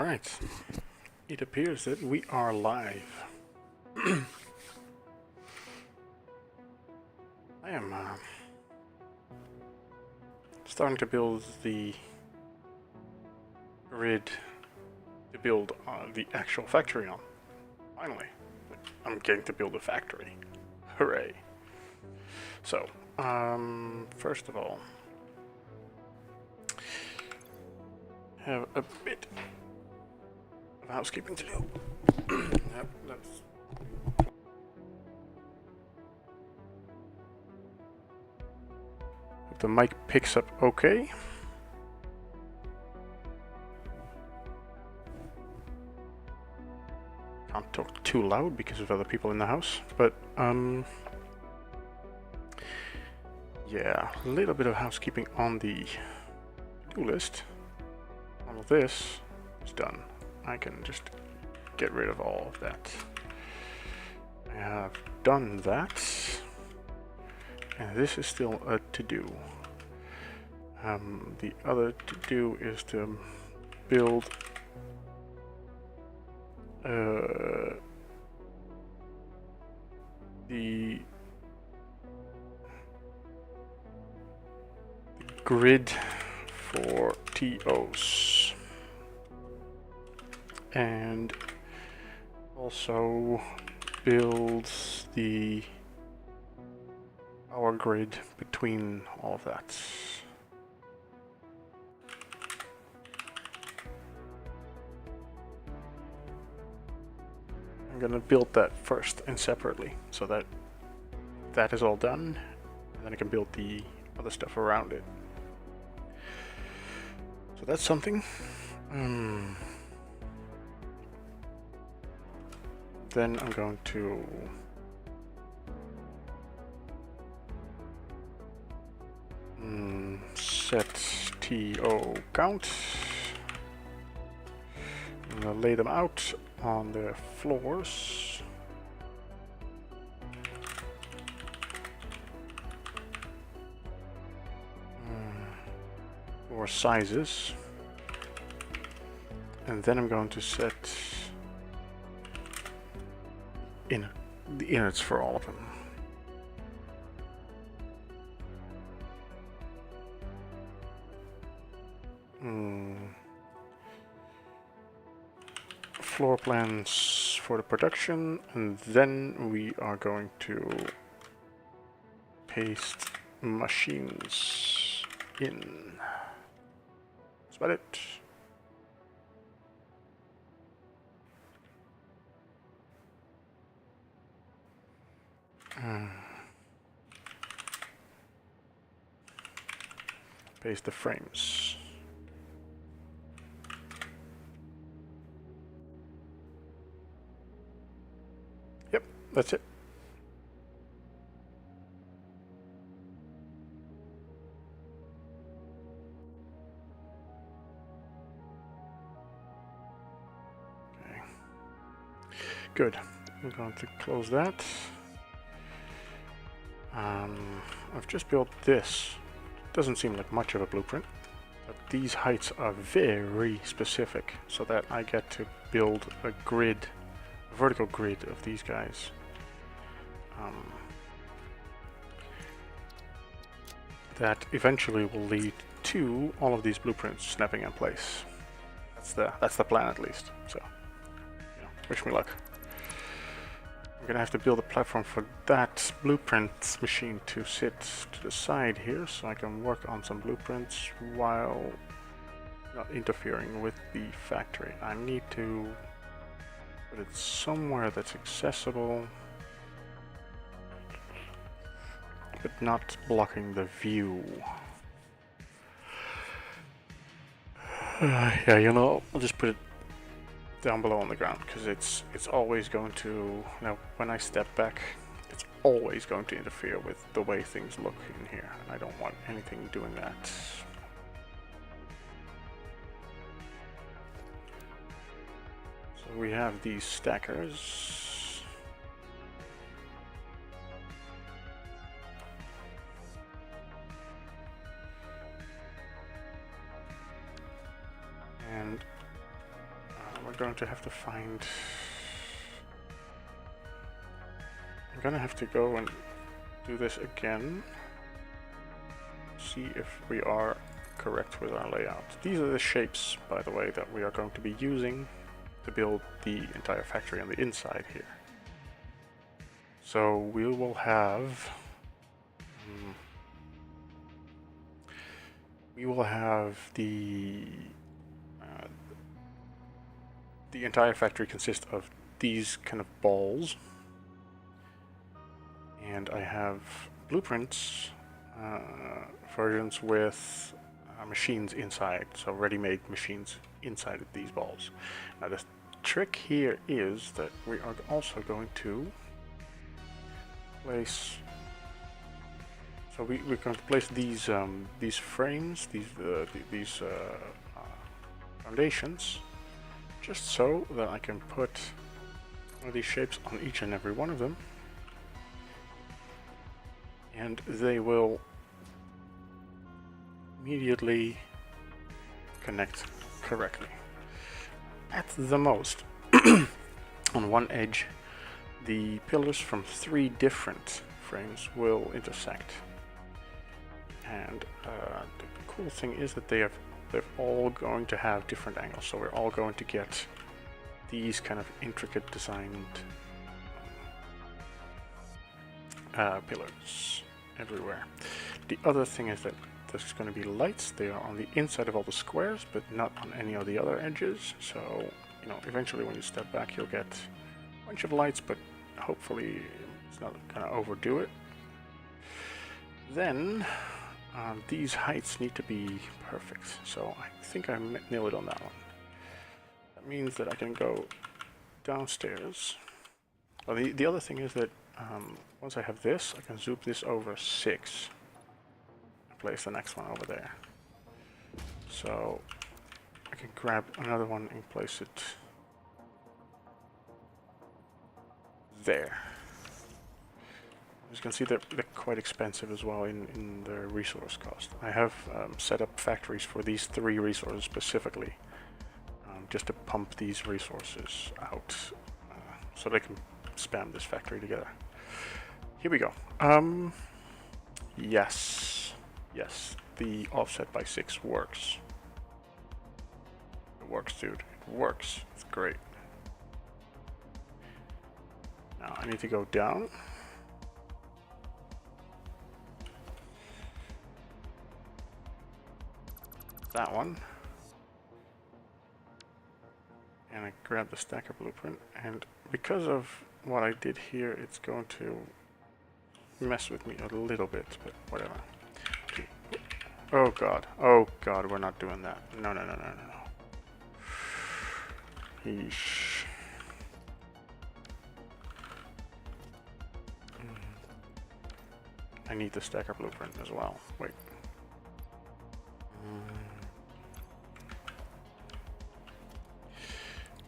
Alright, it appears that we are live. I am starting to build the grid to build the actual factory on. Finally, I'm getting to build a factory. Hooray. So, first of all, have a bit of housekeeping to do. Yep, that's... If the mic picks up okay. Can't talk too loud because of other people in the house, but yeah, a little bit of housekeeping on the to-do list. All of this is done. I can just get rid of all of that. I have done that, and this is still a to-do. The other to-do is to build the grid for TOs, and also builds the power grid between all of that. I'm gonna build that first and separately, so that that is all done, and then I can build the other stuff around it. So that's something. Then I'm going to set TO count. I'm gonna lay them out on the floors. Or sizes. And then I'm going to set the innards for all of them. Floor plans for the production, and then we are going to paste machines in. That's about it. Paste the frames. Yep, that's it. Okay. Good. I'm going to close that. I've just built this. Doesn't seem like much of a blueprint, but these heights are very specific, so that I get to build a grid, a vertical grid of these guys. That eventually will lead to all of these blueprints snapping in place. That's the plan, at least. So, yeah, wish me luck. I'm gonna have to build a platform for that blueprint machine to sit to the side here, so I can work on some blueprints while not interfering with the factory. I need to put it somewhere that's accessible, but not blocking the view. Yeah, you know, I'll just put it down below on the ground, because it's always going to, you know, when I step back, it's always going to interfere with the way things look in here, and I don't want anything doing that. So we have these stackers. And we're going to have to find... I'm gonna have to go and do this again. See if we are correct with our layout. These are the shapes, by the way, that we are going to be using to build the entire factory on the inside here. So we will have... the entire factory consists of these kind of balls, and I have blueprints versions with machines inside, so ready-made machines inside of these balls. Now the trick here is that we are also going to place... So we're going to place these frames, these foundations, just so that I can put one of these shapes on each and every one of them, and they will immediately connect correctly. At the most, on one edge, the pillars from 3 different frames will intersect. And the cool thing is that they're all going to have different angles, so we're all going to get these kind of intricate designed pillars everywhere. The other thing is that there's going to be lights. They are on the inside of all the squares, but not on any of the other edges. So, you know, eventually when you step back, you'll get a bunch of lights, but hopefully it's not going to overdo it. Then these heights need to be perfect, so I think I nailed it on that one. That means that I can go downstairs. Well, the other thing is that once I have this, I can zoom this over 6 and place the next one over there. So I can grab another one and place it there. As you can see, they're quite expensive as well in their resource cost. I have set up factories for these 3 resources specifically, just to pump these resources out, so they can spam this factory together. Here we go. Yes, the offset by 6 works. It works, dude. It works. It's great. Now I need to go down. That one, and I grab the stacker blueprint, and because of what I did here, it's going to mess with me a little bit, but whatever. Oh god, we're not doing that. No. Yeesh. I need the stacker blueprint as well. Wait.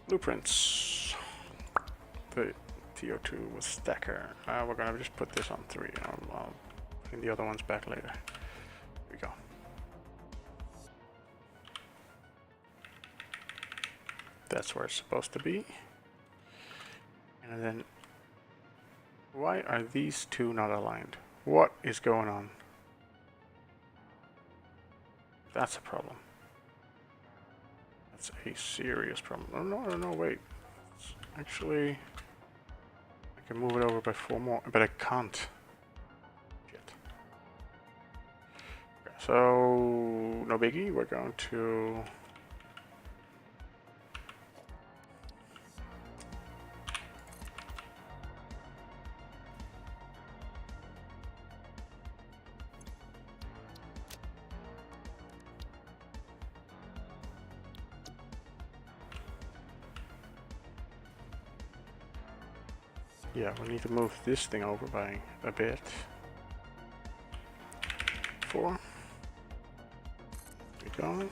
Blueprints. The TO2 with stacker. We're gonna just put this on 3. I'll put the other ones back later. Here we go. That's where it's supposed to be. And then, why are these 2 not aligned? What is going on? That's a problem. That's a serious problem. No, wait. It's actually, I can move it over by 4 more, but I can't. Shit. Okay, so, no biggie. We're going to... Yeah, we need to move this thing over by a bit. 4. There we go.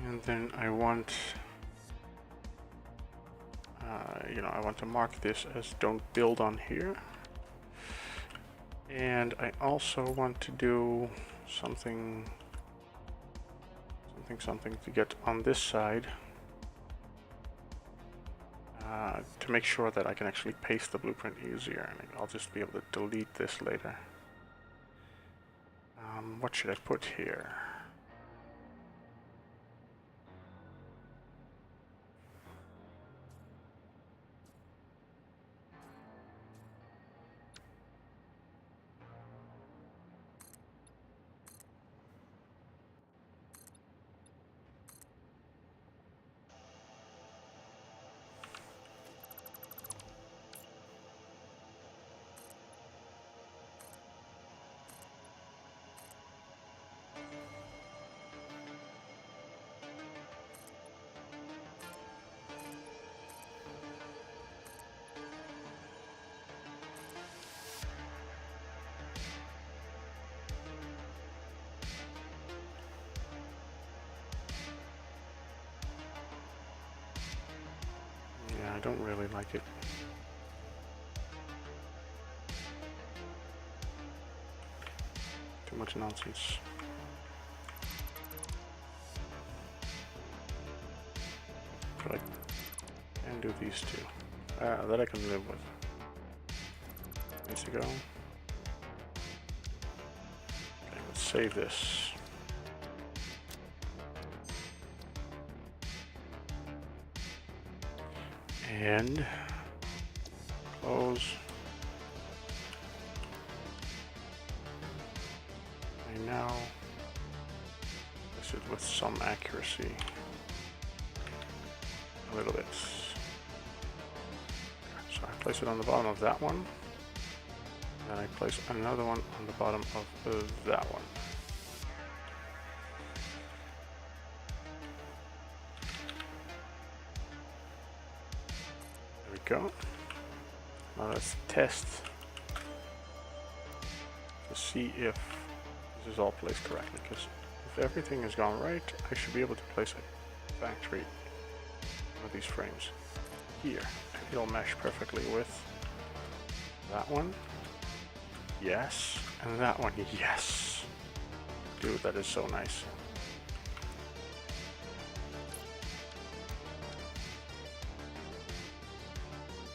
And then I want, I want to mark this as don't build on here. And I also want to do something to get on this side to make sure that I can actually paste the blueprint easier. And I'll just be able to delete this later. What should I put here? Yeah, I don't really like it. Too much nonsense. But I can do these two. That I can live with. Needs to go. Okay, let's save this. And close. I now place it with some accuracy. A little bit. So I place it on the bottom of that one. And I place another one on the bottom of that one. There we go. Now let's test to see if this is all placed correctly, because if everything has gone right, I should be able to place a factory of these frames here, and it'll mesh perfectly with that one. Yes, and that one. Yes, dude, that is so nice.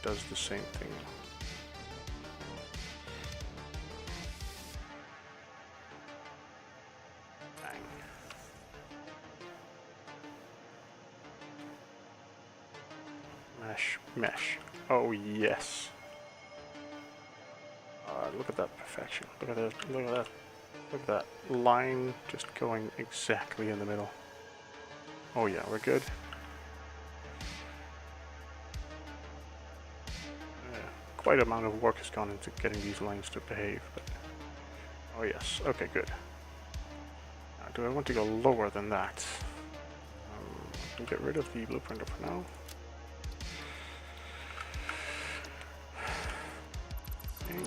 Does the same thing. Bang. Mesh, mesh. Oh yes. Look at that perfection. Look at that. Look at that. Look at that line just going exactly in the middle. Oh yeah, we're good. Quite an amount of work has gone into getting these lines to behave. But oh yes. Okay, good. Now, do I want to go lower than that? I'll get rid of the blueprinter for now. Okay.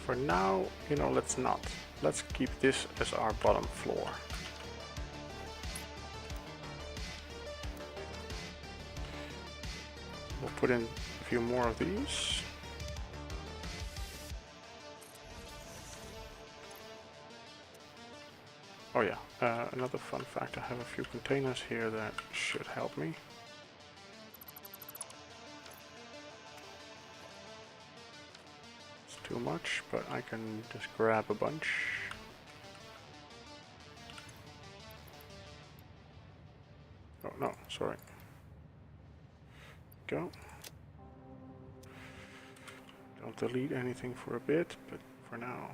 For now, you know, let's not. Let's keep this as our bottom floor. We'll put in a few more of these. Oh yeah, another fun fact, I have a few containers here that should help me. Too much, but I can just grab a bunch. Oh no, sorry. Go. Don't delete anything for a bit, but for now.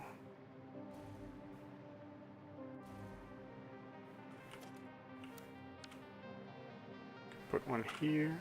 Put one here.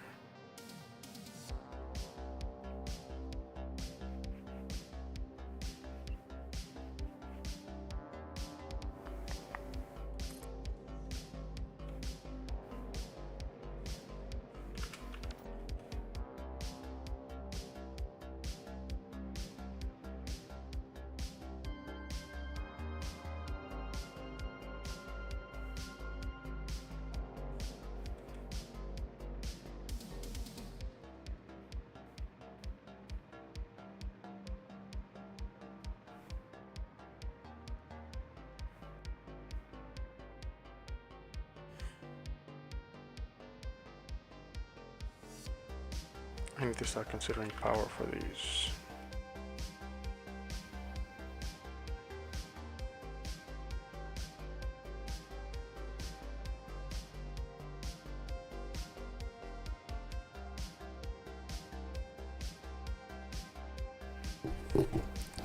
I need to start considering power for these.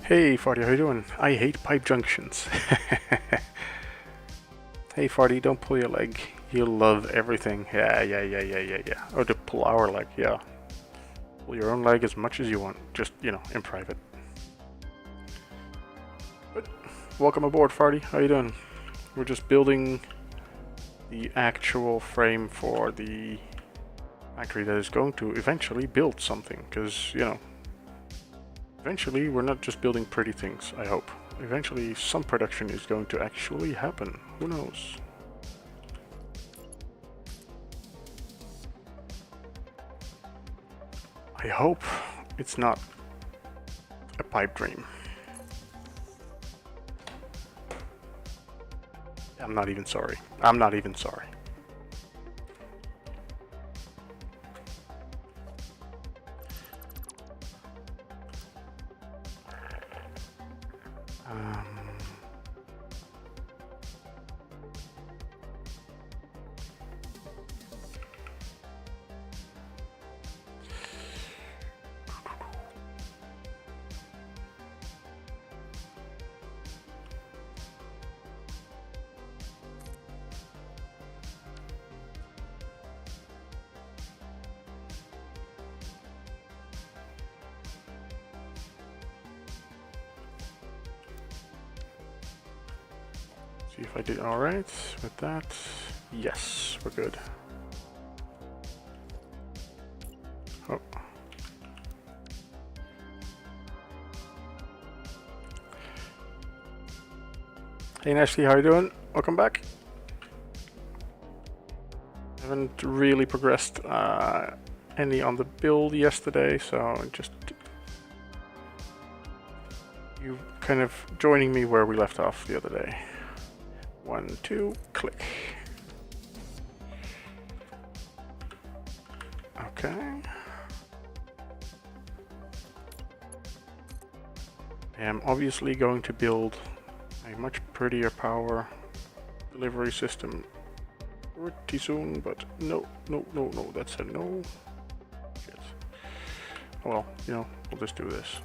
Hey Farty, how you doing? I hate pipe junctions. Hey Farty, don't pull your leg. You love everything. Yeah. Or to pull our leg, yeah. Pull your own leg as much as you want. Just, you know, in private. But welcome aboard, Farty. How you doing? We're just building the actual frame for the factory that is going to eventually build something. Because, you know, eventually we're not just building pretty things, I hope. Eventually some production is going to actually happen. Who knows? I hope it's not a pipe dream. I'm not even sorry. I'm not even sorry. See if I did alright with that. Yes, we're good. Oh. Hey Nasty, how you doing? Welcome back. Haven't really progressed any on the build yesterday, so just you kind of joining me where we left off the other day. 1, 2, click. Okay. I am obviously going to build a much prettier power delivery system pretty soon, but no, that's a no. Shit. Well, you know, we'll just do this.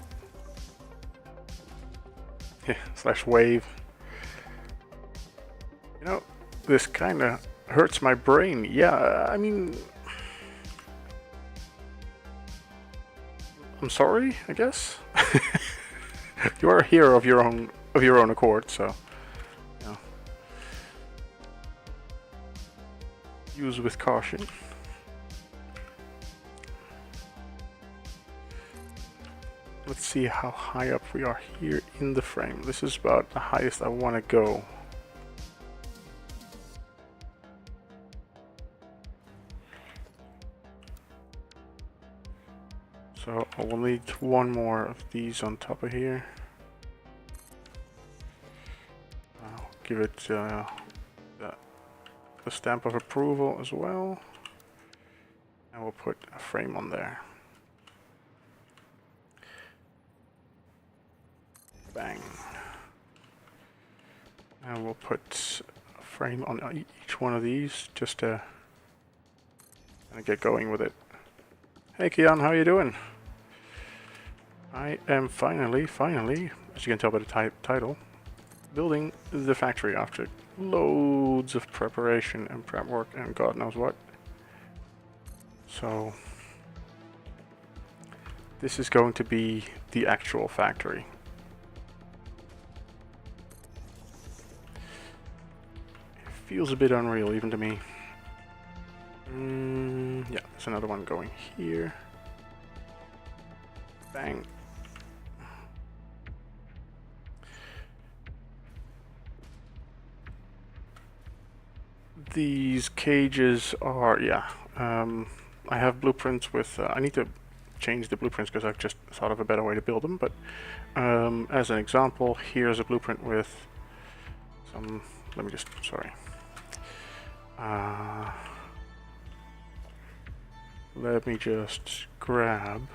Yeah, slash wave. You know, this kinda hurts my brain. Yeah, I mean, I'm sorry, I guess. You are a hero of your own accord, so you know, use with caution. Let's see how high up we are here in the frame. This is about the highest I want to go. So I will need one more of these on top of here. I'll give it the stamp of approval as well. And we'll put a frame on there. Bang. And we'll put a frame on each one of these just to kind of get going with it. Hey Kian, how you doing? I am finally, as you can tell by the title, building the factory after loads of preparation and prep work and God knows what. So this is going to be the actual factory. It feels a bit unreal even to me. Yeah, there's another one going here. Bang. These cages are, yeah, I have blueprints with, I need to change the blueprints because I've just thought of a better way to build them, but as an example, here's a blueprint with some, let me just, sorry. let me just grab,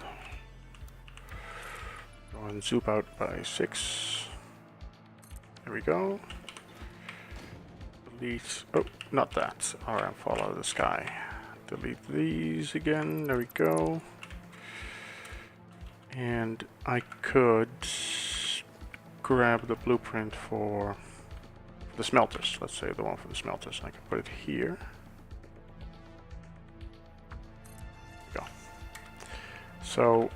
go and zoom out by 6. There we go. Delete, oh, not that. Alright, follow the sky. Delete these again, there we go. And I could grab the blueprint for the smelters. Let's say the one for the smelters. I can put it here. Go. So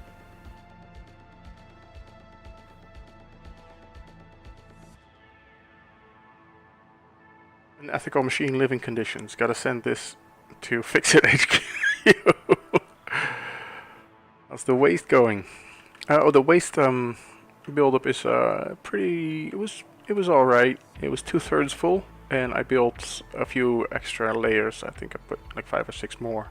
an ethical machine living conditions. Gotta send this to Fixit HQ. How's the waste going? Oh, the waste buildup is pretty. It was all right. It was 2/3 full, and I built a few extra layers. I think I put like 5 or 6 more.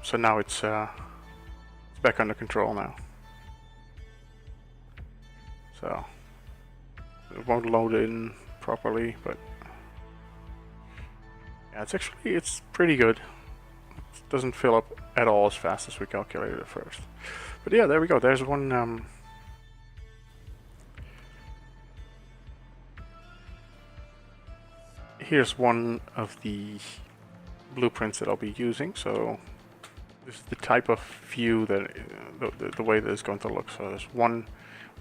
So now it's back under control now. So it won't load in properly, but yeah, it's pretty good. It doesn't fill up at all as fast as we calculated at first. But yeah, there we go. There's one. Here's one of the blueprints that I'll be using. So this is the type of view that the way that it's going to look. So there's one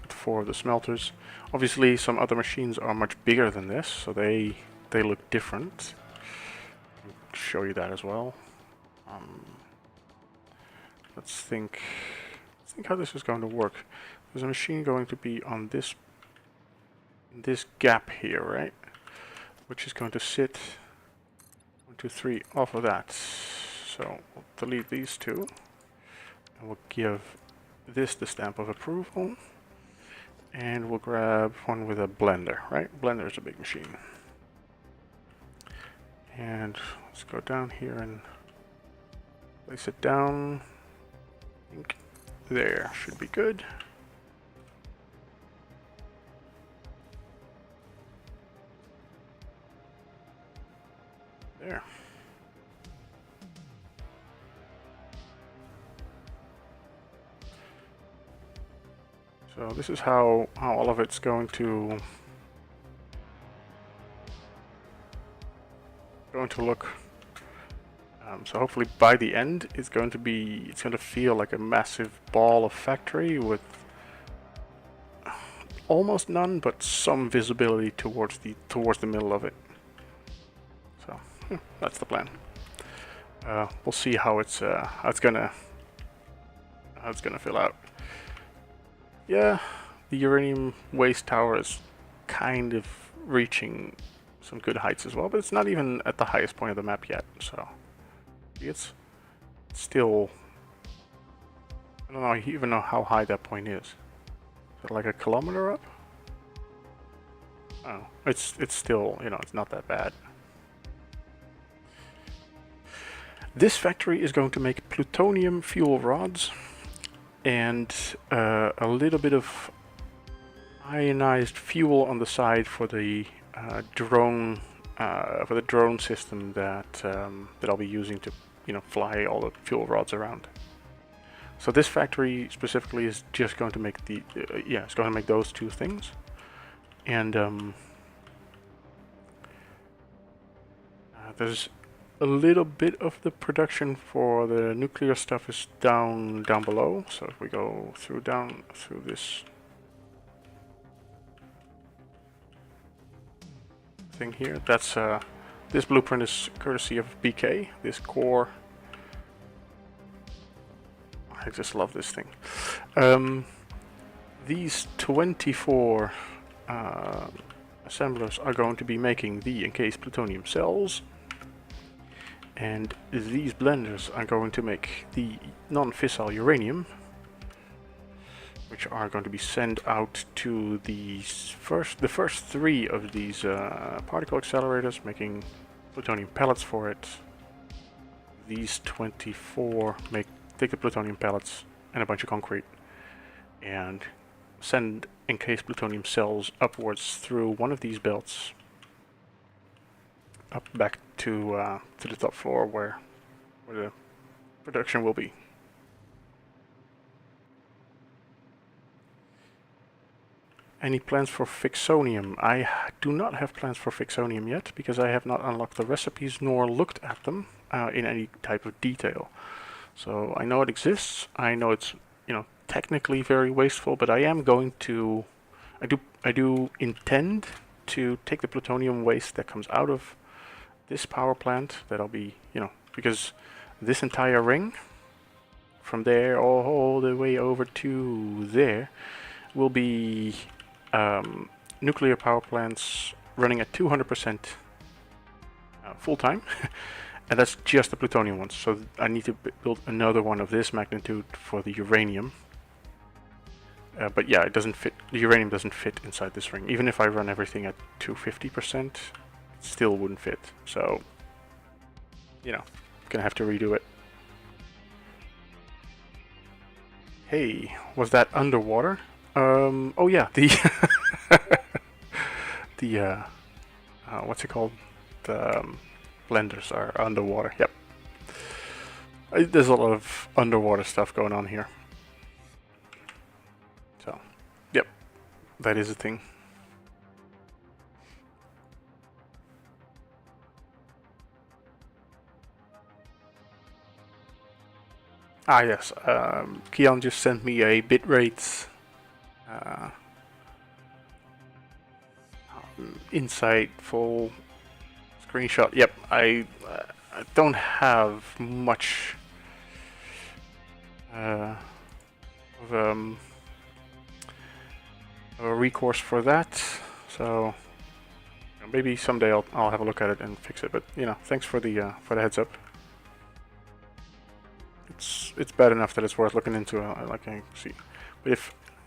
with 4 of the smelters. Obviously, some other machines are much bigger than this, so they look different. I'll show you that as well. Let's think how this is going to work. There's a machine going to be on this gap here, right? Which is going to sit 1, 2, 3 off of that. So we'll delete these 2, and we'll give this the stamp of approval, and we'll grab one with a blender, right? Blender is a big machine. And let's go down here and place it down. I think there should be good. There. So this is how all of it's going to look. So hopefully by the end it's going to feel like a massive ball of factory with almost none, but some visibility towards the middle of it. So that's the plan. We'll see how it's gonna fill out. Yeah, the uranium waste tower is kind of reaching some good heights as well, but it's not even at the highest point of the map yet, so it's still, I don't even know how high that point is. Is it like a kilometer up? Oh, it's still, it's not that bad. This factory is going to make plutonium fuel rods and a little bit of ionized fuel on the side for the drone system that I'll be using to fly all the fuel rods around. So this factory specifically is just going to make it's going to make those 2 things, and there's a little bit of the production for the nuclear stuff is down below. So if we go down through this thing here, that's this blueprint is courtesy of BK. This core, I just love this thing. These 24 assemblers are going to be making the encased plutonium cells. And these blenders are going to make the non-fissile uranium, which are going to be sent out to the first 3 of these particle accelerators, making plutonium pellets for it. These 24 take the plutonium pellets and a bunch of concrete and send encased plutonium cells upwards through one of these belts up back to the top floor where the production will be. Any plans for Fixonium? I do not have plans for Fixonium yet, because I have not unlocked the recipes nor looked at them in any type of detail. So I know it exists. I know it's, technically very wasteful, but I am going to. I do intend to take the plutonium waste that comes out of this power plant. That'll be, because this entire ring, from there all the way over to there, will be nuclear power plants running at 200% full time, and that's just the plutonium ones. So I need to build another one of this magnitude for the uranium. But yeah, it doesn't fit. The uranium doesn't fit inside this ring. Even if I run everything at 250%, it still wouldn't fit. So, gonna have to redo it. Hey, was that underwater? Oh yeah, the the what's it called? The blenders are underwater. Yep. There's a lot of underwater stuff going on here. So, yep, that is a thing. Ah yes, Kian just sent me a bitrate insightful screenshot. Yep, I don't have much of a recourse for that, so maybe someday I'll have a look at it and fix it. But thanks for the heads up. It's bad enough that it's worth looking into. Like I see, but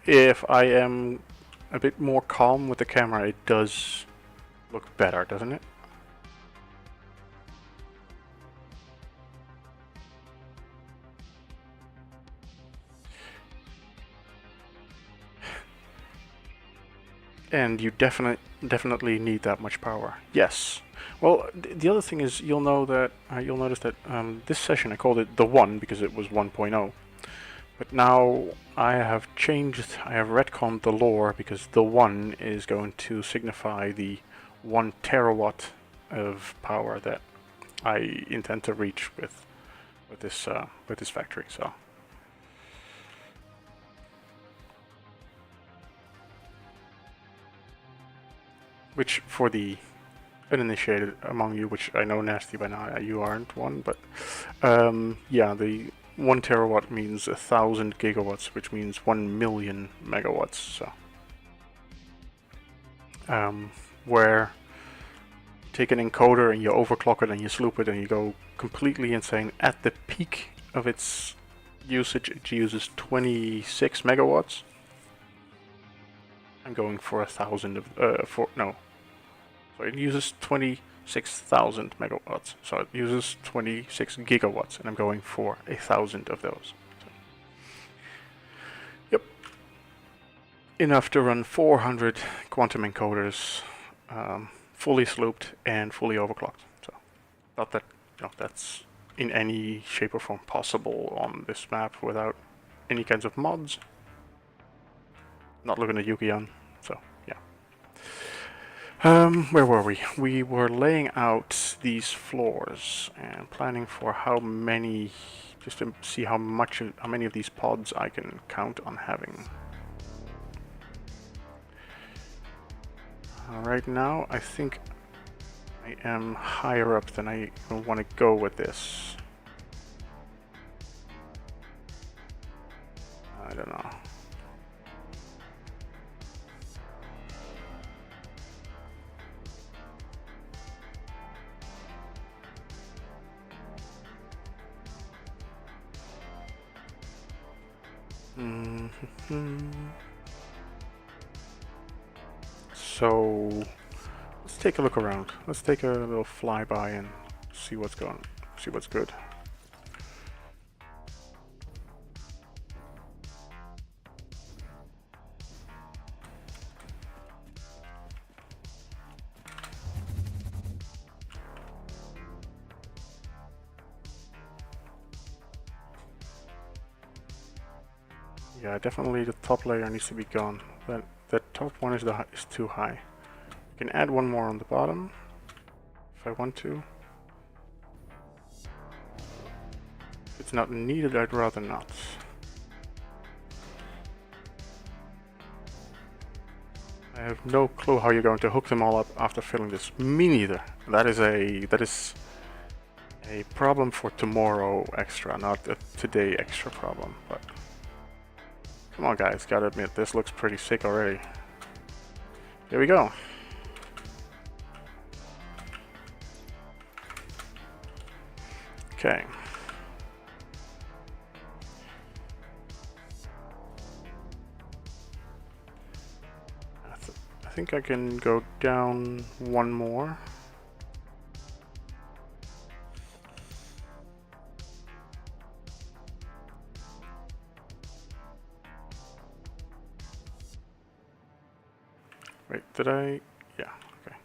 if I am a bit more calm with the camera, it does look better, doesn't it? And you definitely need that much power. Yes. Well, the other thing is you'll notice that this session I called it the 1 because it was 1.0. But now I have retconned the lore because the 1 is going to signify the 1 terawatt of power that I intend to reach with this factory. So. Which, for the uninitiated among you, which I know Nasty by now, you aren't one, but yeah, the 1 terawatt means 1,000 gigawatts, which means 1 million megawatts. So, where you take an encoder and you overclock it and you sloop it and you go completely insane. At the peak of its usage, it uses 26 megawatts. I'm going for 1,000 of So it uses 26,000 megawatts. So it uses 26 gigawatts, and I'm going for 1,000 of those. So, yep. Enough to run 400 quantum encoders, fully slooped and fully overclocked. So, not that that's in any shape or form possible on this map without any kinds of mods. Not looking at Yukian, so yeah. Where were we? We were laying out these floors and planning for how many, just to see how many of these pods I can count on having. Right now, I think I am higher up than I want to go with this. I don't know. So let's take a look around. Let's take a little flyby and see what's good. Yeah, definitely the top layer needs to be gone. That top one is too high. I can add one more on the bottom if I want to. If it's not needed, I'd rather not. I have no clue how you're going to hook them all up after filling this. Me neither. That is a problem for tomorrow extra, not a today extra problem. But come on, guys, gotta admit, this looks pretty sick already. Here we go. Okay. I think I can go down one more. Wait, did I? Yeah, okay.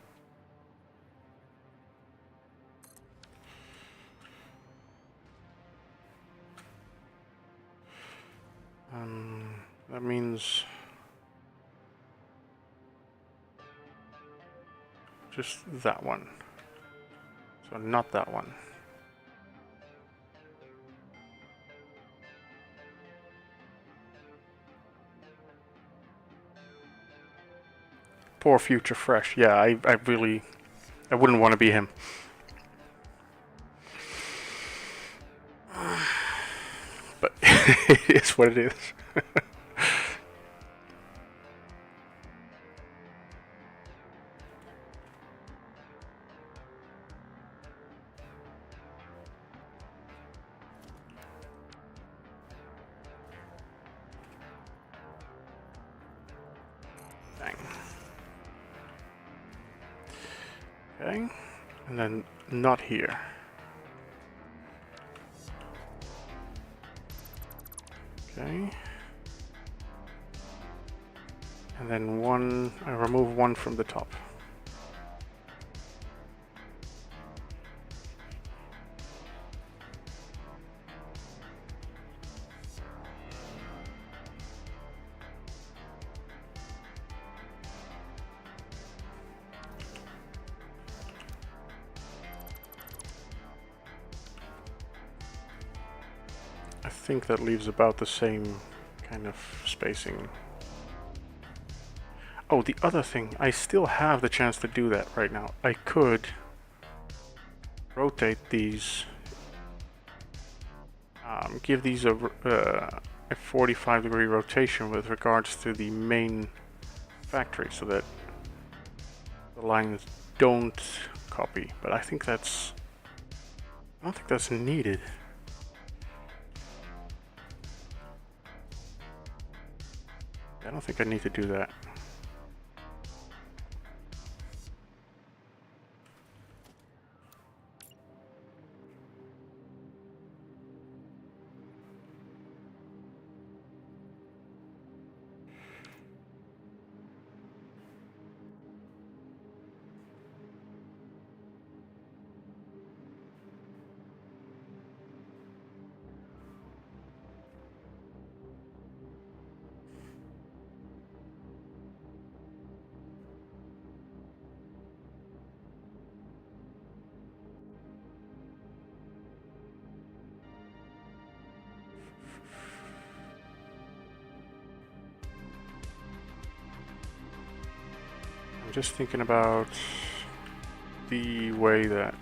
That means just that one. So not that one. Poor Future Fresh. Yeah, I wouldn't want to be him. But it is what it is. Dang. Okay, and then not here. Okay. And then one, I remove one from the top. I think that leaves about the same kind of spacing. Oh, the other thing, I still have the chance to do that right now. I could rotate these, give these a 45-degree rotation with regards to the main factory so that the lines don't copy. But I think I don't think that's needed. I don't think I need to do that. Just thinking about the way that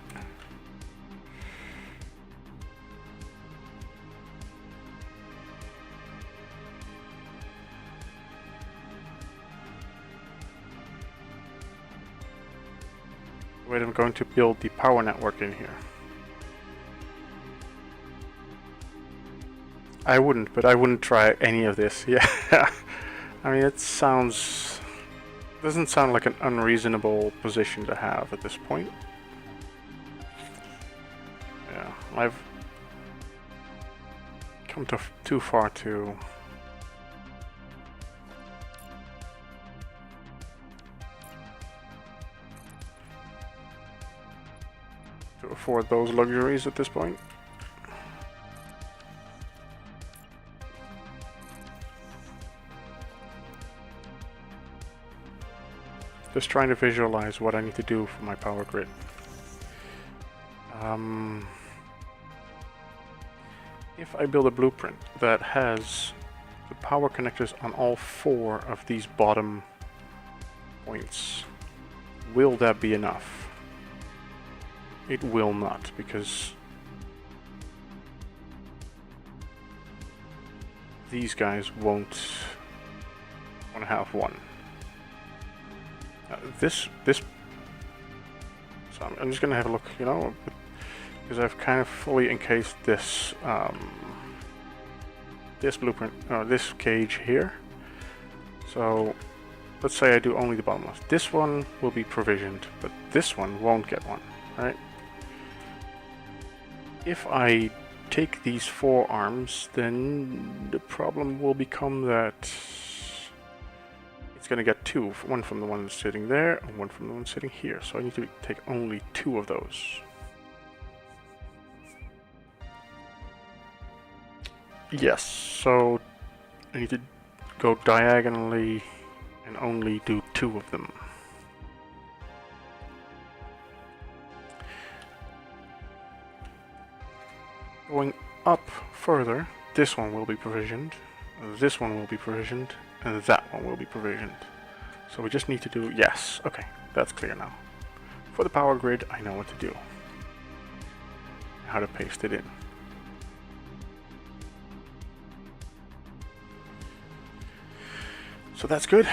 I'm going to build the power network in here. I wouldn't, but I wouldn't try any of this. Yeah, I mean, it doesn't sound like an unreasonable position to have at this point. Yeah, I've come too far to afford those luxuries at this point. Just trying to visualize what I need to do for my power grid. If I build a blueprint that has the power connectors on all 4 of these bottom points, will that be enough? It will not, because these guys won't want to have one. This, so I'm just gonna have a look, you know, because I've kind of fully encased this this blueprint, this cage here. So let's say I do only the bottom left. This one will be provisioned, but this one won't get one, right? If I take these 4 arms, then the problem will become that it's gonna get 2, one from the one sitting there and one from the one sitting here. So I need to take only 2 of those. Yes, so I need to go diagonally and only do 2 of them. Going up further, this one will be provisioned, this one will be provisioned, and that one will be provisioned. So we just need to do, yes, okay, that's clear now. For the power grid, I know what to do. How to paste it in. So that's good.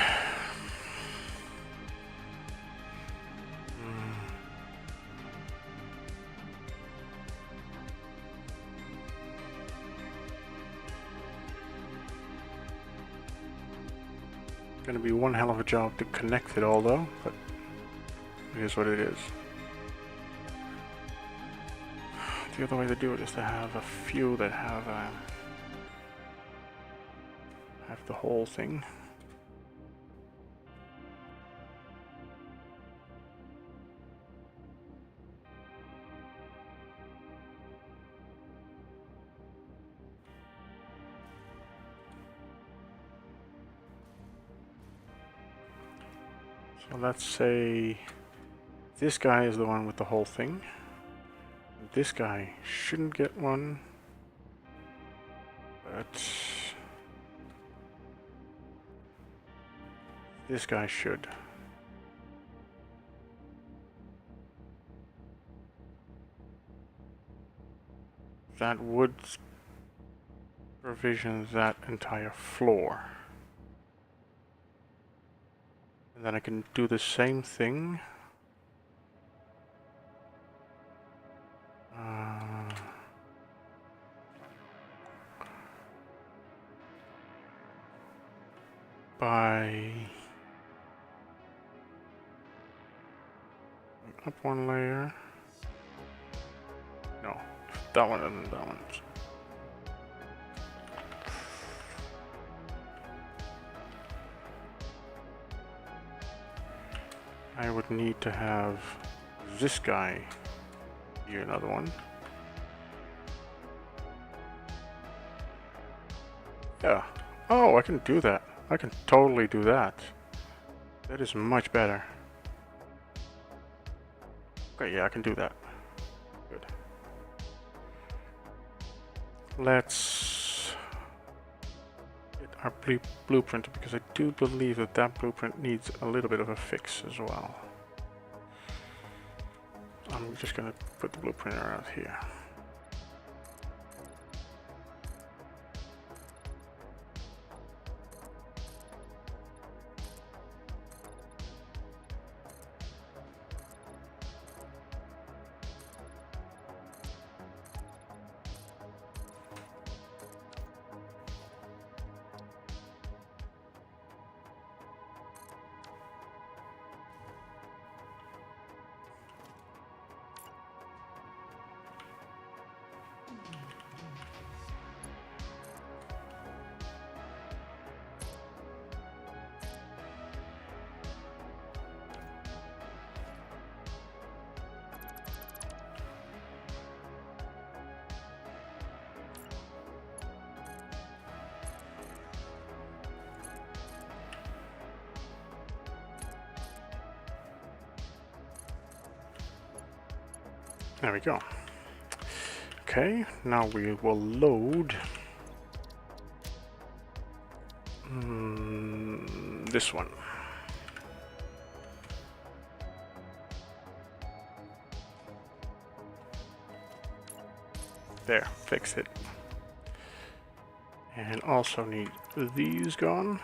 Gonna be one hell of a job to connect it all though, but it is what it is. The other way to do it is to have a few that have the whole thing. So let's say this guy is the one with the whole thing. This guy shouldn't get one, but this guy should. That would provision that entire floor. And then I can do the same thing. By up one layer. No, that one and that one. I would need to have this guy here, another one. Yeah. Oh, I can do that. I can totally do that. That is much better. Okay, yeah, I can do that. Good. Let's get our blueprint, because I do believe that that blueprint needs a little bit of a fix as well. I'm just gonna put the blueprint around here. There we go. Okay, now we will load this one. There, fixed it. And also need these gone.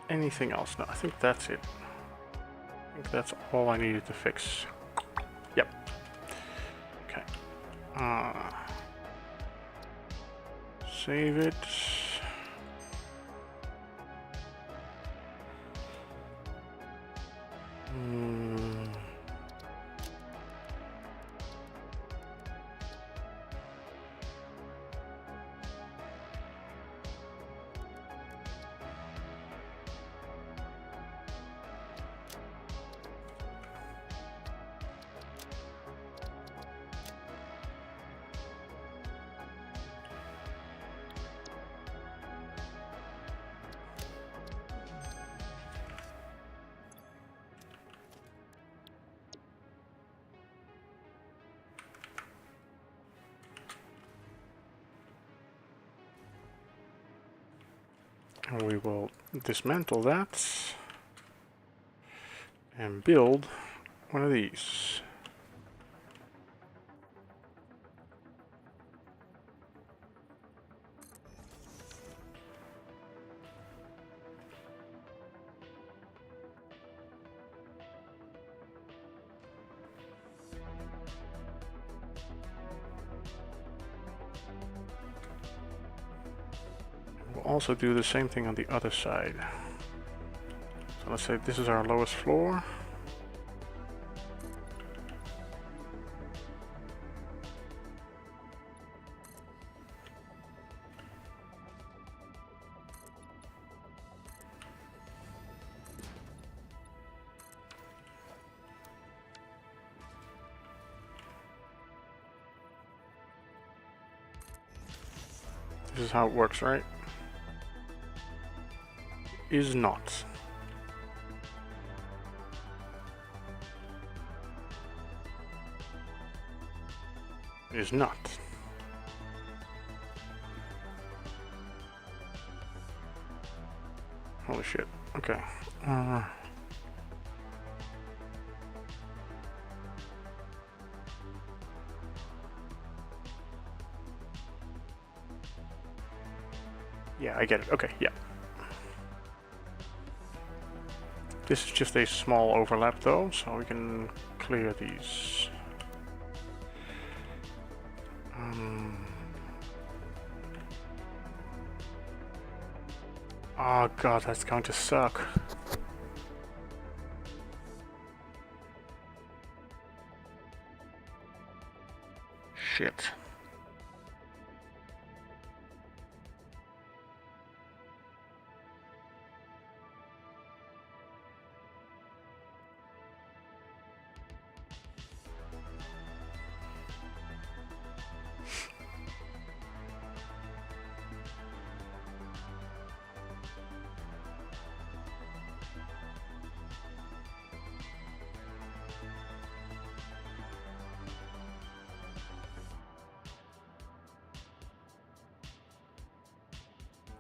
Anything else? No, I think that's it. I think that's all I needed to fix. Yep. Okay. Save it. And we will dismantle that and build one of these. Also do the same thing on the other side. So let's say this is our lowest floor. This is how it works, right? Is not. Is not. Holy shit. Okay. Yeah, I get it. Okay, yeah. This is just a small overlap though, so we can clear these. Oh god, that's going to suck. Shit.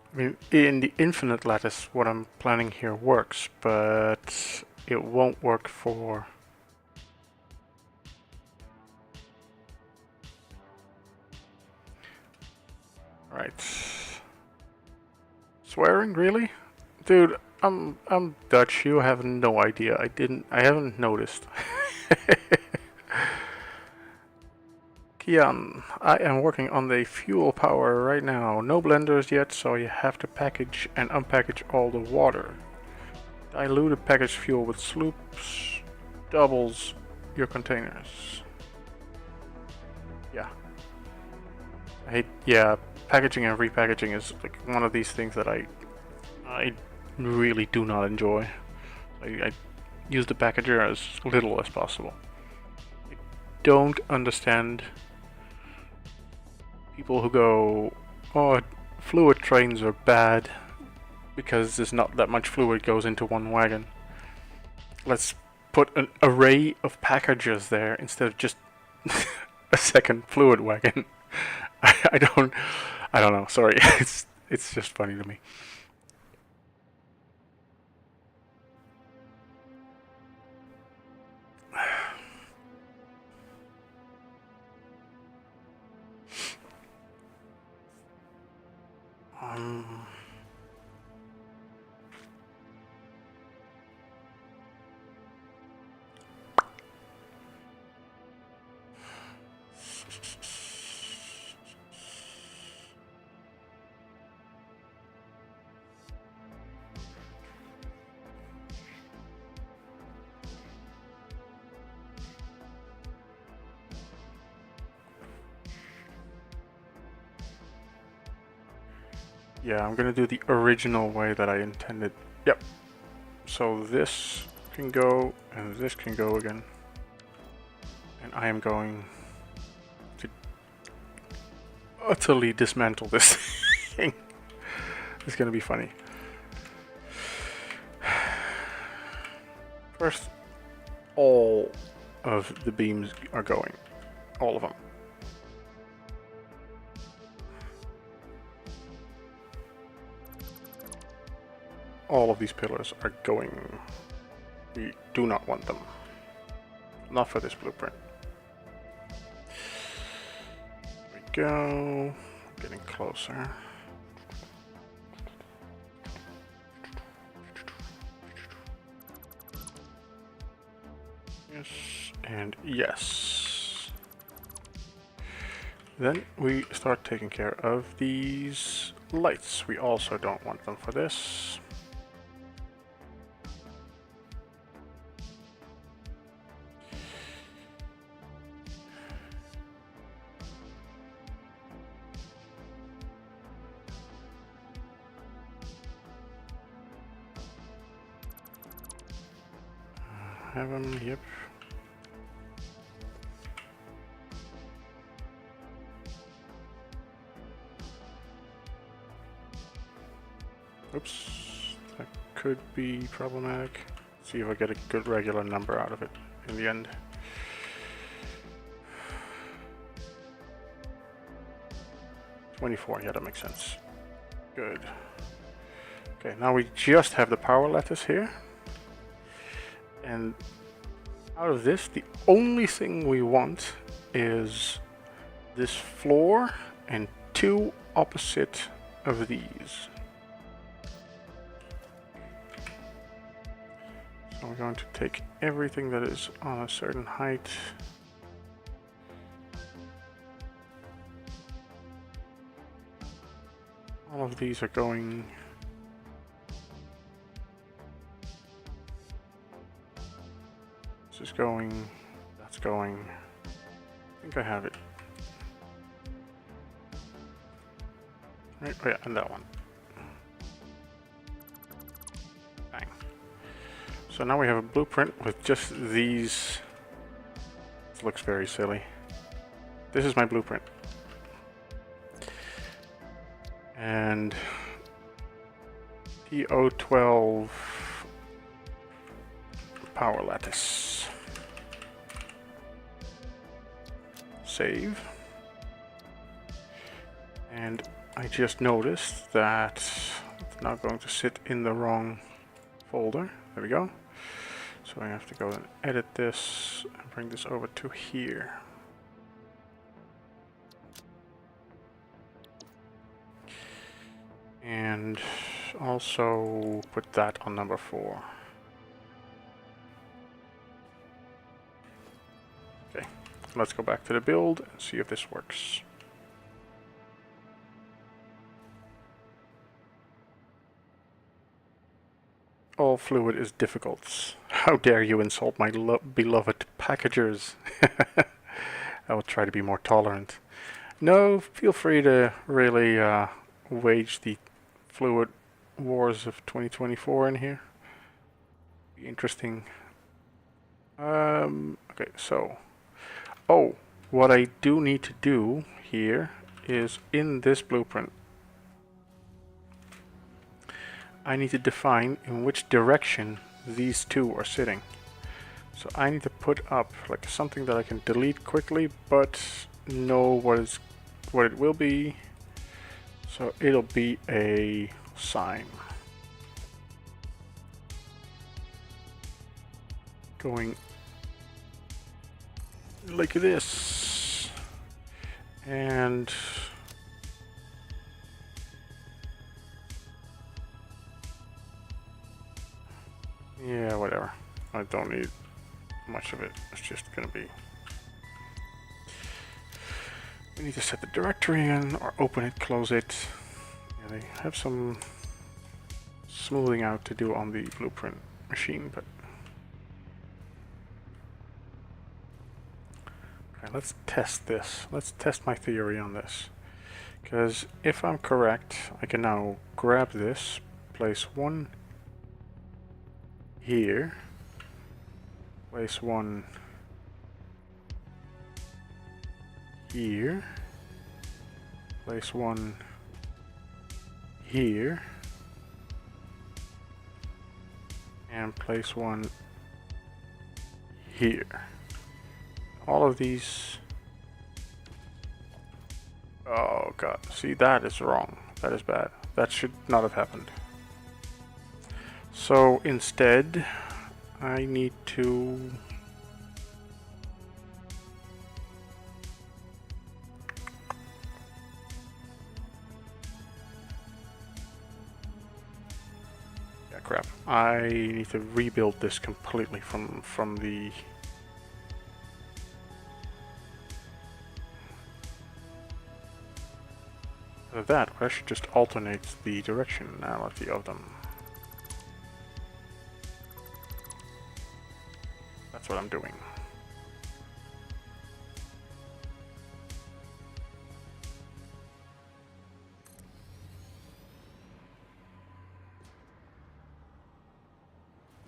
I mean, in the infinite lattice, what I'm planning here works, but it won't work for... Right. Swearing, really? Dude, I'm Dutch, you have no idea. I haven't noticed. Kian, I am working on the fuel power right now. No blenders yet, so you have to package and unpackage all the water. Diluted packaged fuel with sloops doubles your containers. Yeah. Yeah, packaging and repackaging is like one of these things that I really do not enjoy. I use the packager as little as possible. I don't understand people who go, oh, fluid trains are bad. because there's not that much fluid goes into one wagon. Let's put an array of packages there instead of just a second fluid wagon. I don't know. Sorry, it's just funny to me. Yeah, I'm gonna do the original way that I intended. Yep. So this can go, and this can go again. And I am going to utterly dismantle this thing. It's gonna be funny. First, all of the beams are going. All of them. All of these pillars are going. We do not want them. Not for this blueprint. There we go. Getting closer. Yes, and yes. Then we start taking care of these lights. We also don't want them for this. Have them, yep. Oops, that could be problematic. See if I get a good regular number out of it in the end. $24, yeah, that makes sense. Good. Okay, now we just have the power lattice here. And out of this, the only thing we want is this floor and 2 opposite of these. So we're going to take everything that is on a certain height. All of these are going. This is going. That's going. I think I have it. Right, oh yeah, and that one. Bang. So now we have a blueprint with just these. This looks very silly. This is my blueprint. And TO12 power lattice. Save. And I just noticed that it's now going to sit in the wrong folder. There we go. So I have to go and edit this and bring this over to here. And also put that on number 4. Okay, let's go back to the build and see if this works. All fluid is difficult. How dare you insult my beloved packagers? I will try to be more tolerant. No, feel free to really wage the fluid wars of 2024 in here. Be interesting. Okay, so. Oh, what I do need to do here is in this blueprint. I need to define in which direction these two are sitting. So I need to put up like something that I can delete quickly, but know what it will be. So it'll be a sign going like this, and yeah, whatever. I don't need much of it. It's just gonna be. We need to set the directory in, or open it, close it. Yeah, they have some smoothing out to do on the blueprint machine, but okay, let's test this. Let's test my theory on this. Because if I'm correct, I can now grab this, place one here, place one here, place one here, and place one here. All of these. Oh god, see, that is wrong. That is bad. That should not have happened. So instead, I need to crap. I need to rebuild this completely from the that, or I should just alternate the directionality of them. That's what I'm doing.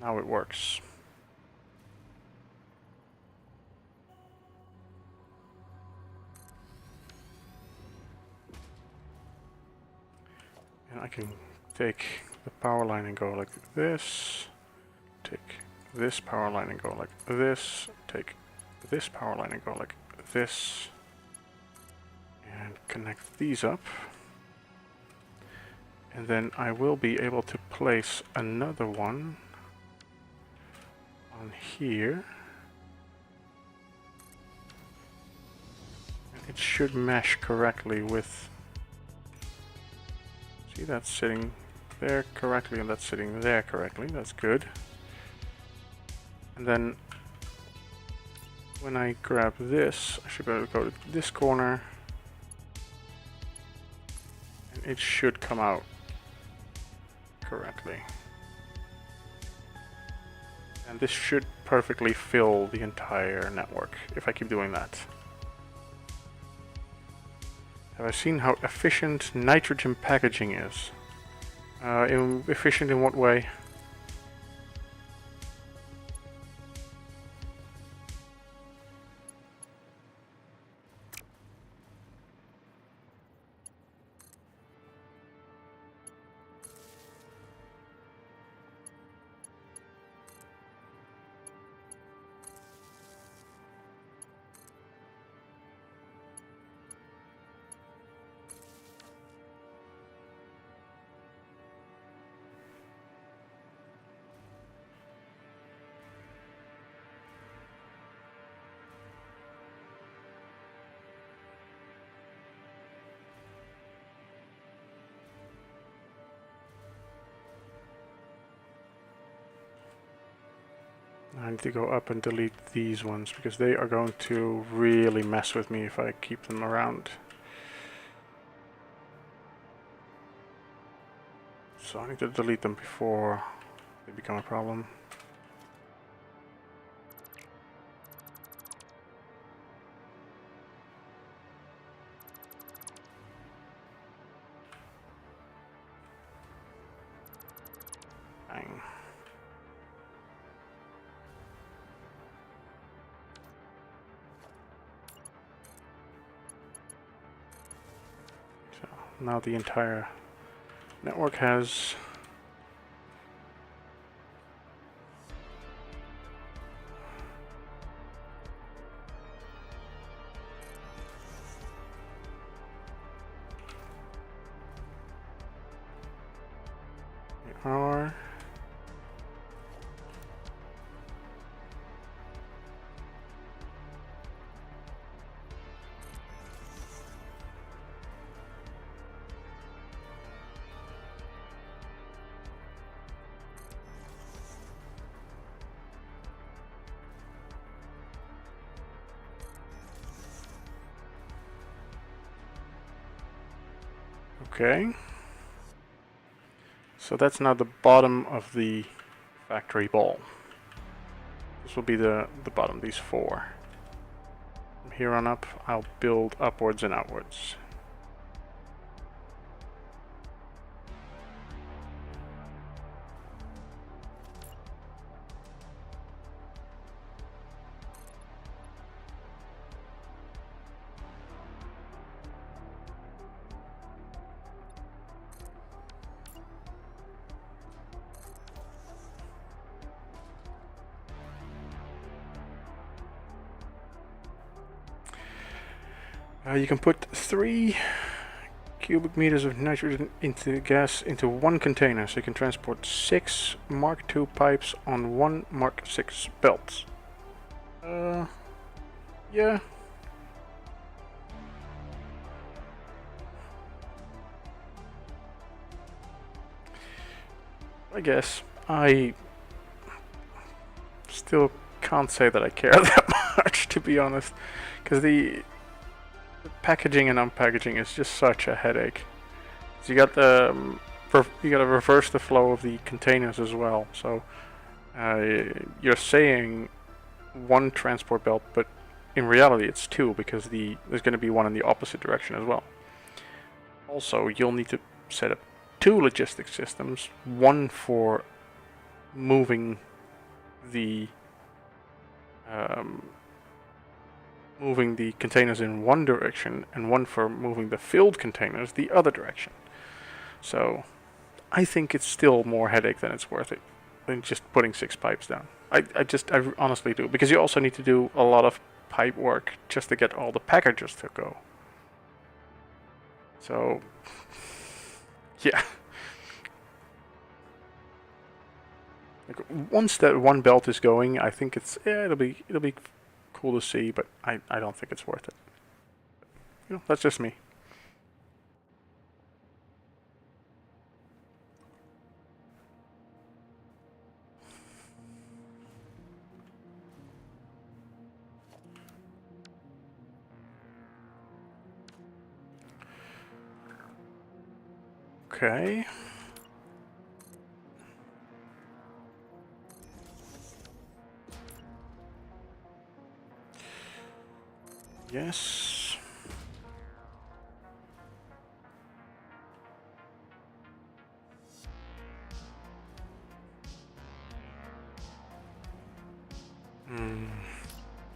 Now it works. And I can take the power line and go like this, take this power line and go like this, take this power line and go like this, and connect these up. And then I will be able to place another one on here. And it should mesh correctly with... See, that's sitting there correctly and that's sitting there correctly. That's good. And then when I grab this, I should be able to go to this corner. And it should come out correctly. And this should perfectly fill the entire network if I keep doing that. Have I seen how efficient nitrogen packaging is? Efficient in what way? I need to go up and delete these ones because they are going to really mess with me if I keep them around. So I need to delete them before they become a problem. Bang. So now the entire network has are. Okay. So that's now the bottom of the factory ball. This will be the bottom, these four. From here on up, I'll build upwards and outwards. You can put 3 cubic meters of nitrogen into gas into one container, so you can transport 6 Mark II pipes on 1 Mark VI belt. Yeah. I guess. I still can't say that I care that much, to be honest, because the packaging and unpackaging is just such a headache. So you got the you got to reverse the flow of the containers as well. So you're saying 1 transport belt, but in reality it's 2 because there's going to be one in the opposite direction as well. Also, you'll need to set up 2 logistics systems, one for moving the containers in one direction and one for moving the filled containers the other direction. So I think it's still more headache than it's worth it than just putting 6 pipes down. I honestly do, because you also need to do a lot of pipe work just to get all the packages to go. So yeah. Like, once that one belt is going, I think it'll be cool to see, but I don't think it's worth it. You know, that's just me. Okay. Yes.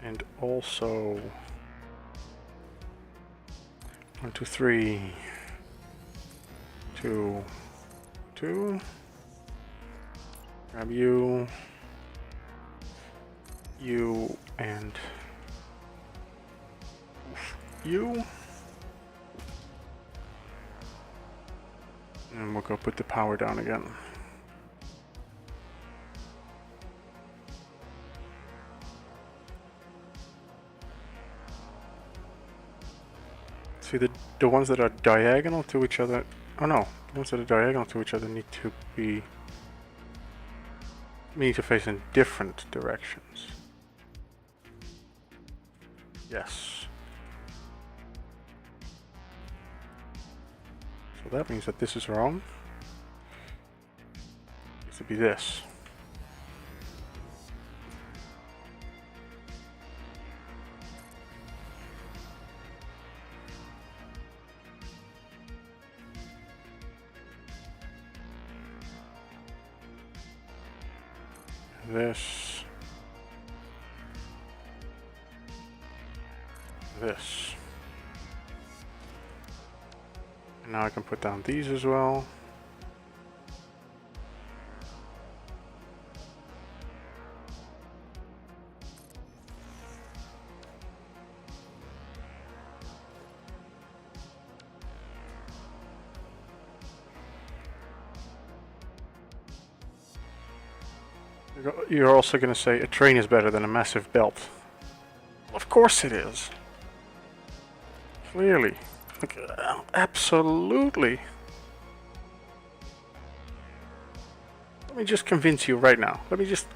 And also 1, 2, 3, 2, 2. Grab you, and you. And we'll go put the power down again. See, the ones that are diagonal to each other... Oh no, the ones that are diagonal to each other need to face in different directions. Yes. So that means that this is wrong. It needs to be this. This. And now I can put down these as well. You're also going to say a train is better than a massive belt. Of course it is. Clearly. Like, absolutely. Let me just convince you right now. Let me just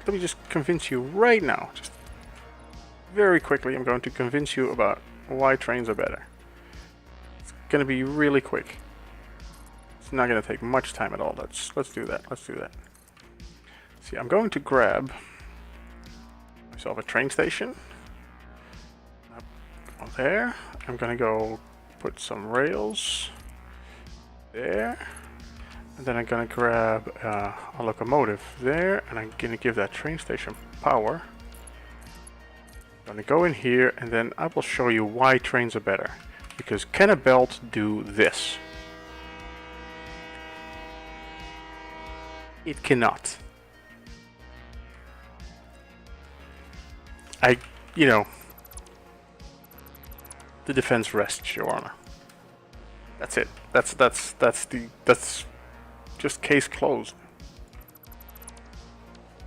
convince you right now. Just very quickly, I'm going to convince you about why trains are better. It's going to be really quick. It's not going to take much time at all. Let's do that. Let's do that. See, I'm going to grab myself a train station. Up there. I'm going to go put some rails there. And then I'm going to grab a locomotive there. And I'm going to give that train station power. I'm going to go in here and then I will show you why trains are better. Because can a belt do this? It cannot. The defense rests, Your Honor. That's it. That's just case closed.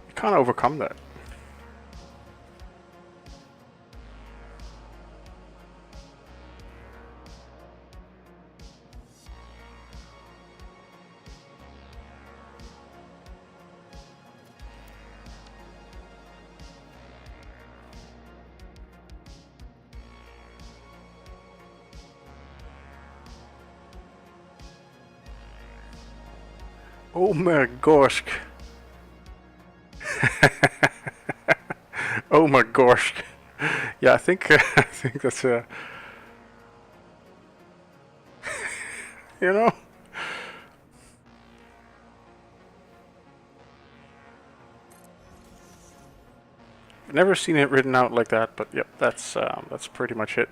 You can't overcome that. Oh my gosh. Oh my gosh. Yeah, I think that's a you know. I've never seen it written out like that, but yep, that's pretty much it.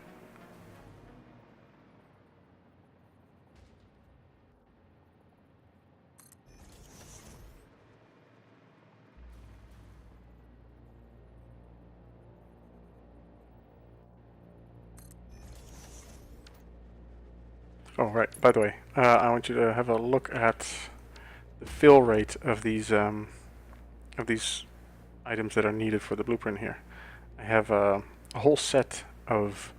Oh, right. By the way, I want you to have a look at the fill rate of these items that are needed for the blueprint here. I have a whole set of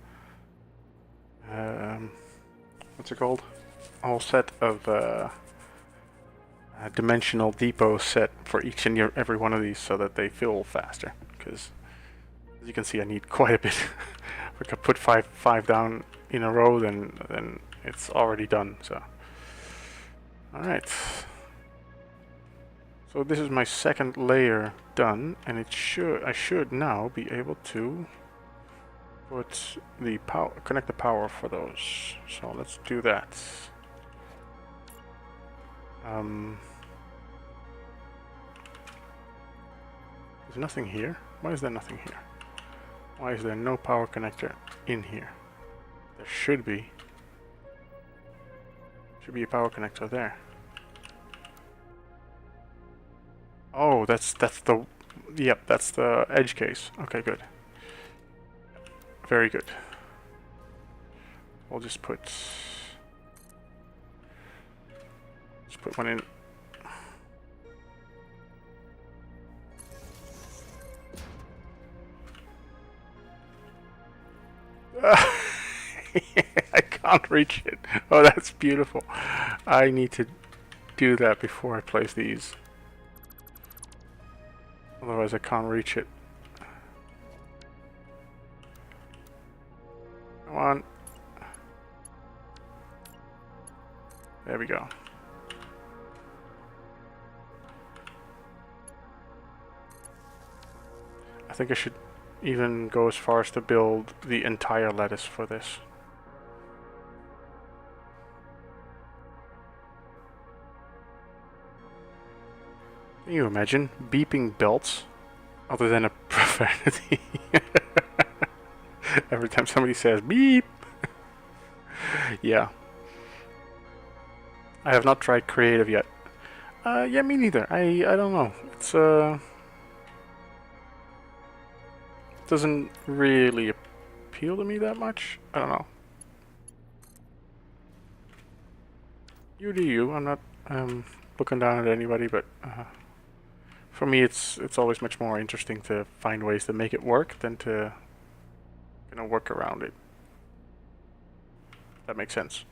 what's it called? A whole set of a dimensional depot set for each and every one of these, so that they fill faster. Because as you can see, I need quite a bit. If I could put five down in a row, then it's already done. So, all right. So this is my second layer done, and I should now be able to put the connect the power for those. So let's do that. There's nothing here. Why is there nothing here? Why is there no power connector in here? There should be. Should be a power connector there. Oh, that's the, yep, that's the edge case. Okay, good. Very good. We'll just put one in. I can't reach it. Oh, that's beautiful. I need to do that before I place these. Otherwise I can't reach it. Come on. There we go. I think I should even go as far as to build the entire lattice for this. Can you imagine beeping belts other than a profanity? Every time somebody says beep. Yeah. I have not tried creative yet. Yeah, me neither. I don't know. It's doesn't really appeal to me that much. I don't know. You do you. I'm not looking down at anybody, but For me, it's always much more interesting to find ways to make it work than to work around it. That makes sense.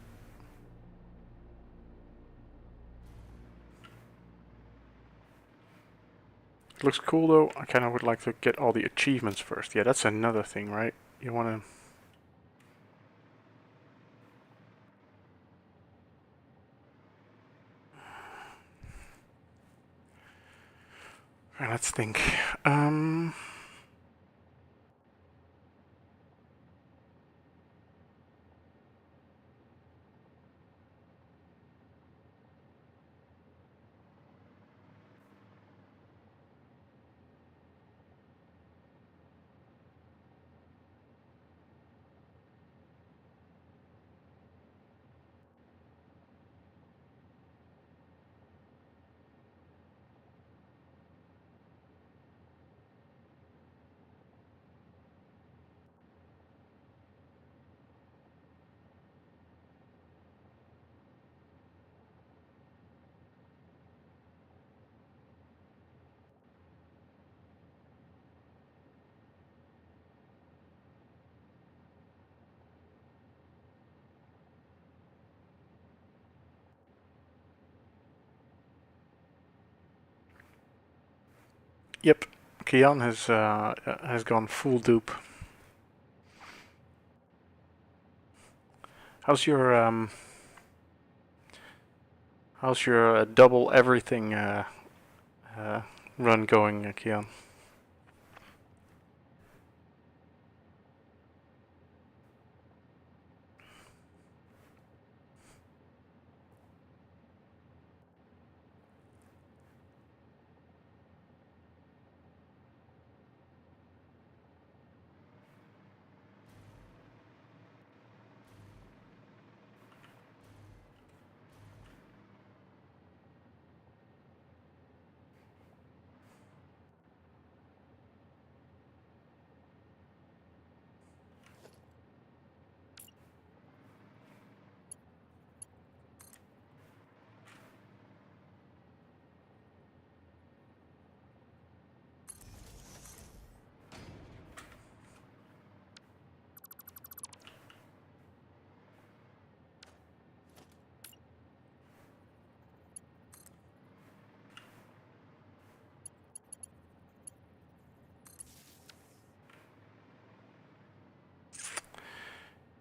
It looks cool though. I kind of would like to get all the achievements first. Yeah, that's another thing, right? You want to... Alright, let's think. Yep, Kian has gone full dupe. How's your double everything run going, Kian?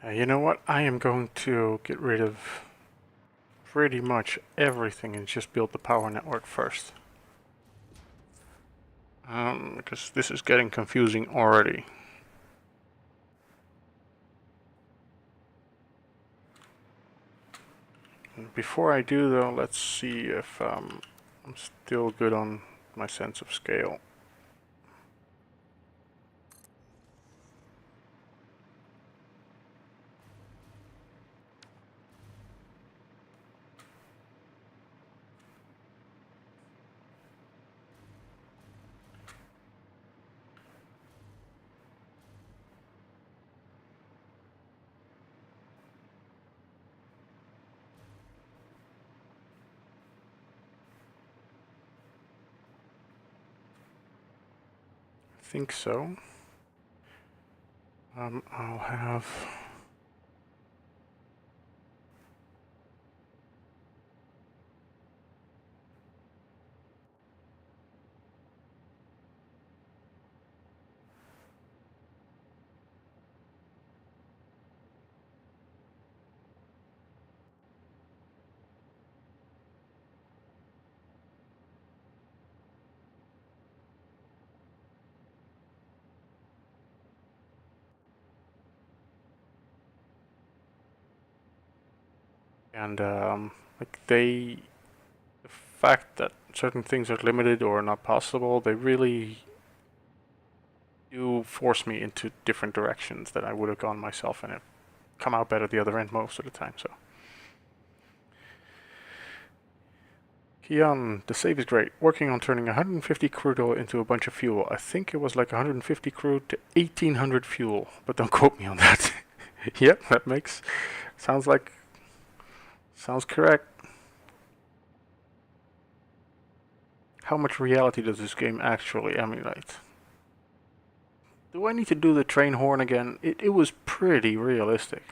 You know what? I am going to get rid of pretty much everything and just build the power network first. Because this is getting confusing already. Before I do though, let's see if I'm still good on my sense of scale. I think so. I'll have... And like the fact that certain things are limited or not possible, they really do force me into different directions that I would have gone myself, and it come out better the other end most of the time. So, Kian, the save is great. Working on turning 150 crude oil into a bunch of fuel. I think it was like 150 crude to 1800 fuel, but don't quote me on that. Yep, that makes sounds correct. How much reality does this game actually emulate? Do I need to do the train horn again? It was pretty realistic.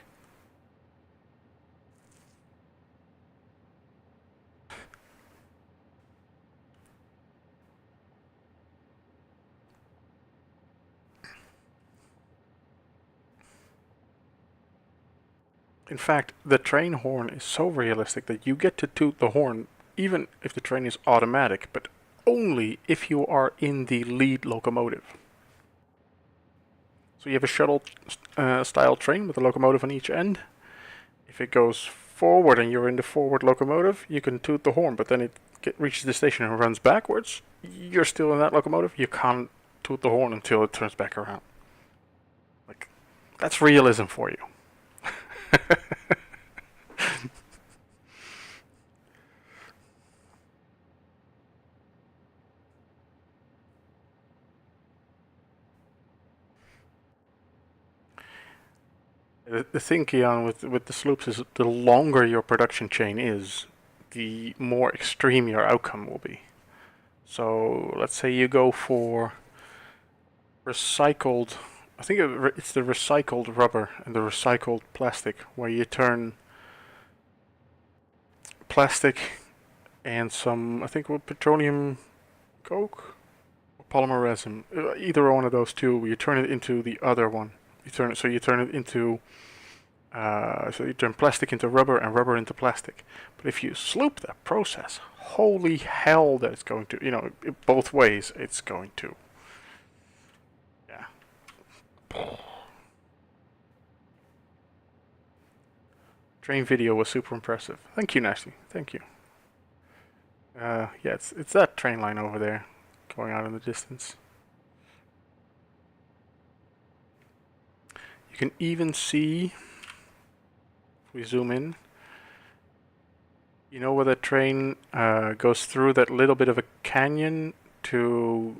In fact, the train horn is so realistic that you get to toot the horn even if the train is automatic, but only if you are in the lead locomotive. So you have a shuttle style train with a locomotive on each end. If it goes forward and you're in the forward locomotive, you can toot the horn, but then it reaches the station and runs backwards. You're still in that locomotive, you can't toot the horn until it turns back around. Like, that's realism for you. The thing, Keon, with the sloops is the longer your production chain is, the more extreme your outcome will be. So let's say you go for recycled, I think it's the recycled rubber and the recycled plastic, where you turn plastic and some, I think, petroleum coke or polymer resin, either one of those two. You turn it into the other one. You turn it into so you turn plastic into rubber and rubber into plastic. But if you sloop that process, holy hell, that it's going to, both ways, it's going to. Yeah. Train video was super impressive. Thank you, Nasty. Thank you. Yeah, it's that train line over there, going out in the distance. You can even see, if we zoom in, you know where the train goes through that little bit of a canyon to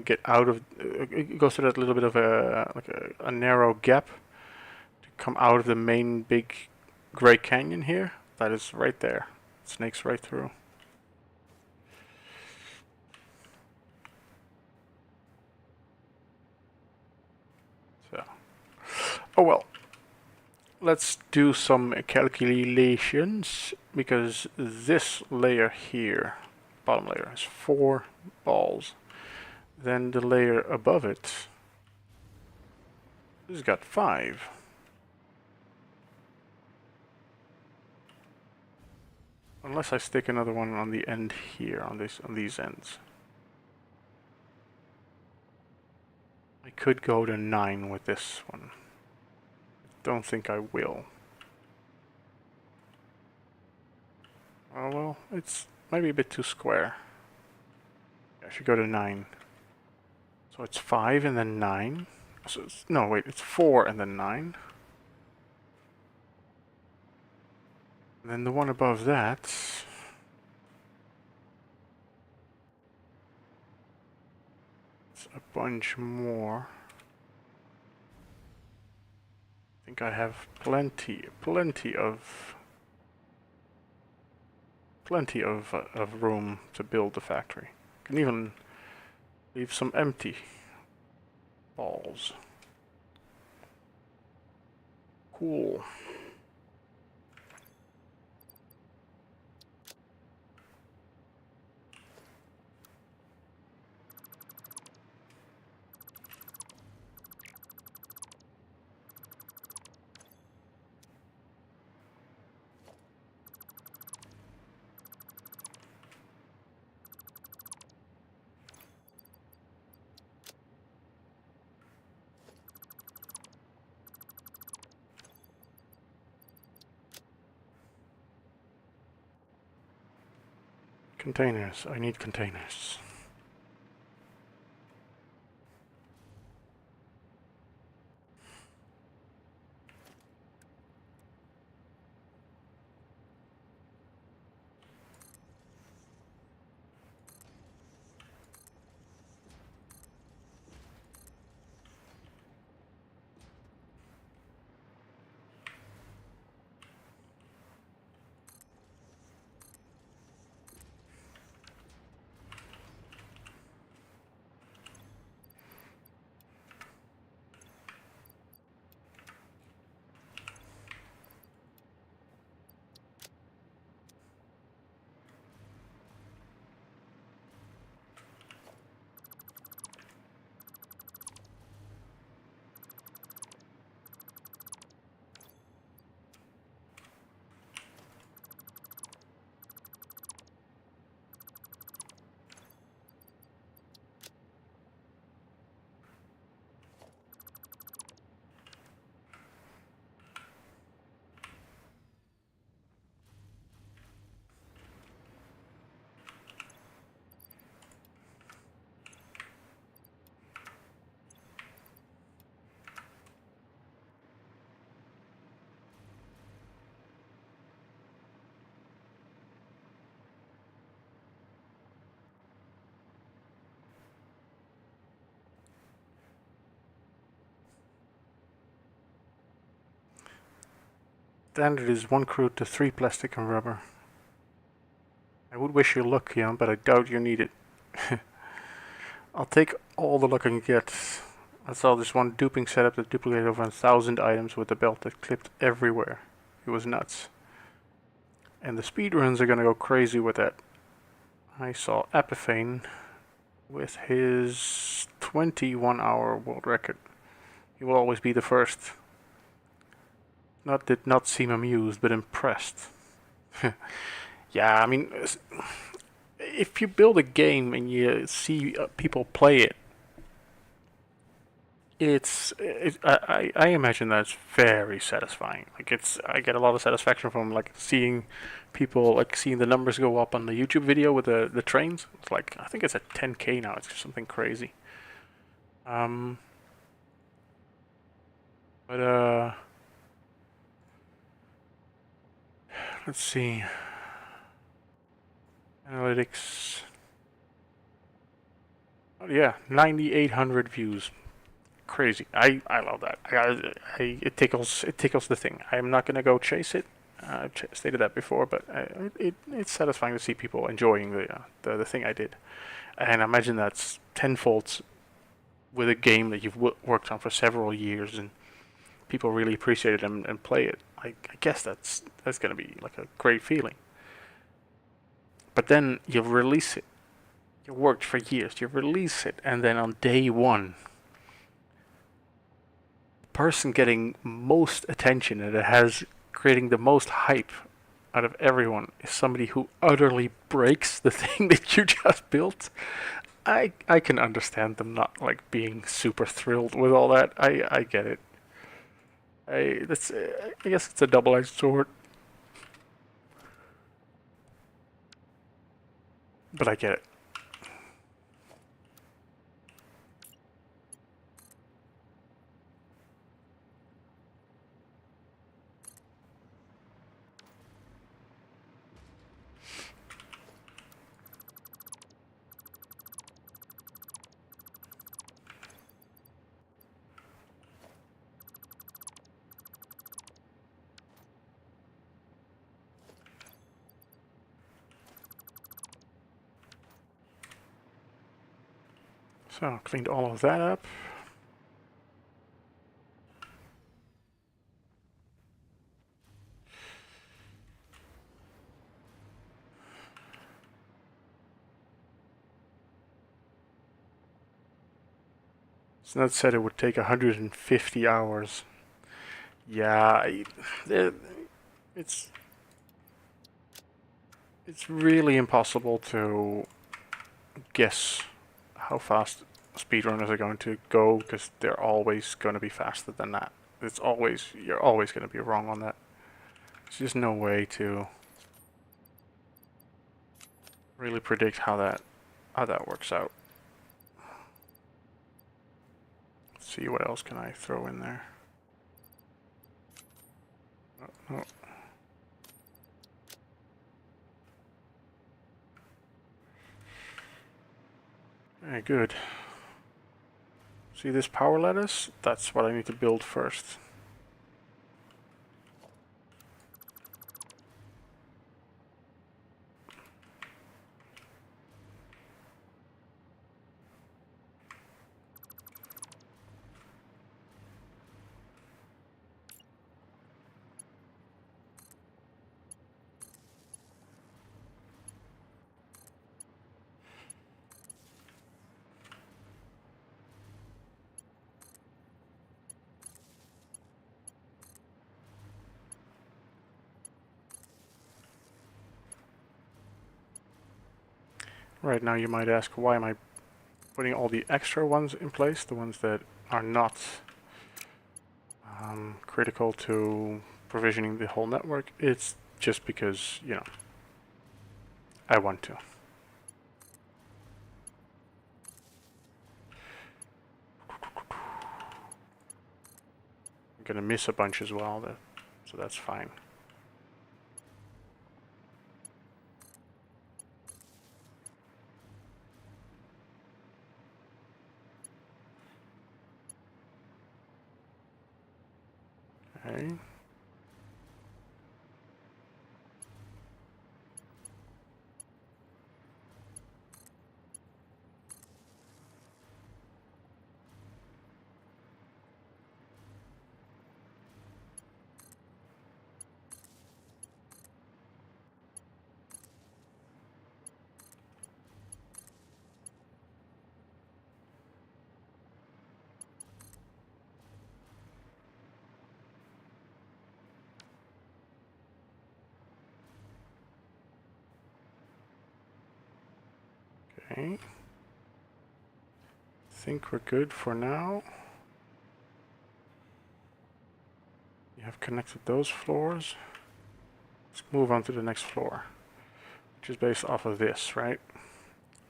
get out of, it goes through that little bit of a narrow gap to come out of the main big Great Canyon here? That is right there. It snakes right through. So, oh well. Let's do some calculations, because this layer here, bottom layer, has 4 balls. Then the layer above it has got 5. Unless I stick another one on the end here, on these ends. I could go to 9 with this one. Don't think I will. Oh well, it's maybe a bit too square. I should go to 9. So it's 5 and then 9. So no, wait, it's 4 and then 9. And then the one above that, it's a bunch more. I think I have plenty of room to build the factory. Can even leave some empty balls. Cool. Containers. I need containers. Standard is 1 crude to 3 plastic and rubber. I would wish you luck, Jan, but I doubt you need it. I'll take all the luck I can get. I saw this one duping setup that duplicated over 1,000 items with a belt that clipped everywhere. It was nuts. And the speedruns are gonna go crazy with that. I saw Epiphane with his 21-hour world record. He will always be the first. Did not seem amused, but impressed. Yeah, I mean, if you build a game and you see people play it, I imagine that's very satisfying. Like I get a lot of satisfaction from like seeing people, like seeing the numbers go up on the YouTube video with the trains. It's like, I think it's at 10K now. It's something crazy. But let's see. Analytics. Oh yeah, 9,800 views. Crazy. I love that. It tickles the thing. I'm not gonna go chase it. I've stated that before, but it's satisfying to see people enjoying the thing I did, and I imagine that's tenfold with a game that you've worked on for several years and people really appreciate it and play it. I guess that's gonna be like a great feeling. But then you release it. You worked for years. You release it, and then on day one, the person getting most attention and it has creating the most hype out of everyone is somebody who utterly breaks the thing that you just built. I can understand them not like being super thrilled with all that. I get it. I guess it's a double-edged sword, but I get it. So cleaned all of that up. So that said it would take 150 hours. Yeah, it's really impossible to guess how fast speedrunners are going to go because they're always going to be faster than that. You're always going to be wrong on that. There's just no way to really predict how that works out. Let's see, what else can I throw in there? Oh, no. Very good. See this power lattice? That's what I need to build first. Right, now you might ask, why am I putting all the extra ones in place, the ones that are not critical to provisioning the whole network? It's just because, you know, I want to. I'm gonna miss a bunch as well, so that's fine. Okay. Okay. Think we're good for now. We have connected those floors. Let's move on to the next floor, which is based off of this, right?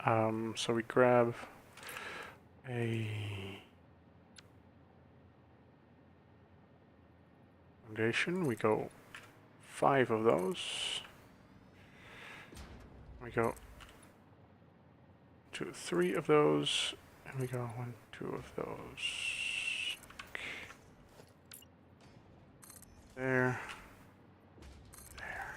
So we grab a foundation. We go 5 of those. We go 2, 3 of those, and we go 1, 2 of those. There. There.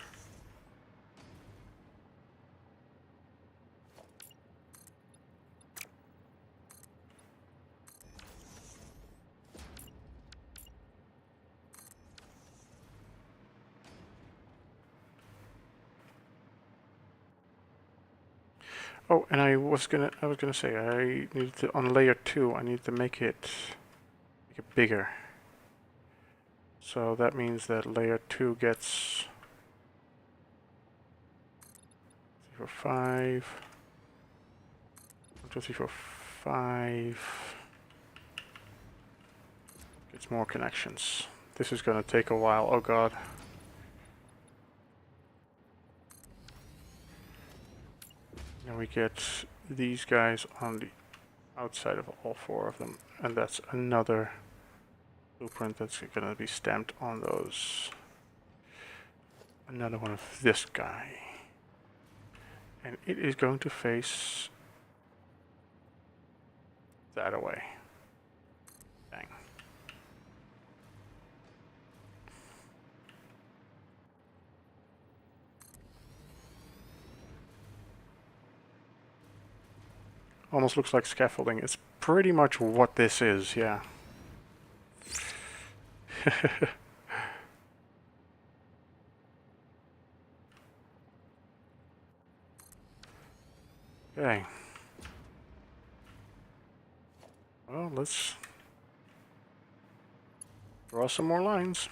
Oh, and I was gonna say I need to on layer 2. I need to make it bigger. So that means that layer 2 gets 3, 4, 5. 1, 2, 3, 4, 5. Gets more connections. This is gonna take a while. Oh god. Now we get these guys on the outside of all 4 of them, and that's another blueprint that's gonna be stamped on those. Another one of this guy. And it is going to face that away. Bang. Almost looks like scaffolding. It's pretty much what this is, yeah. Okay. Well, let's draw some more lines.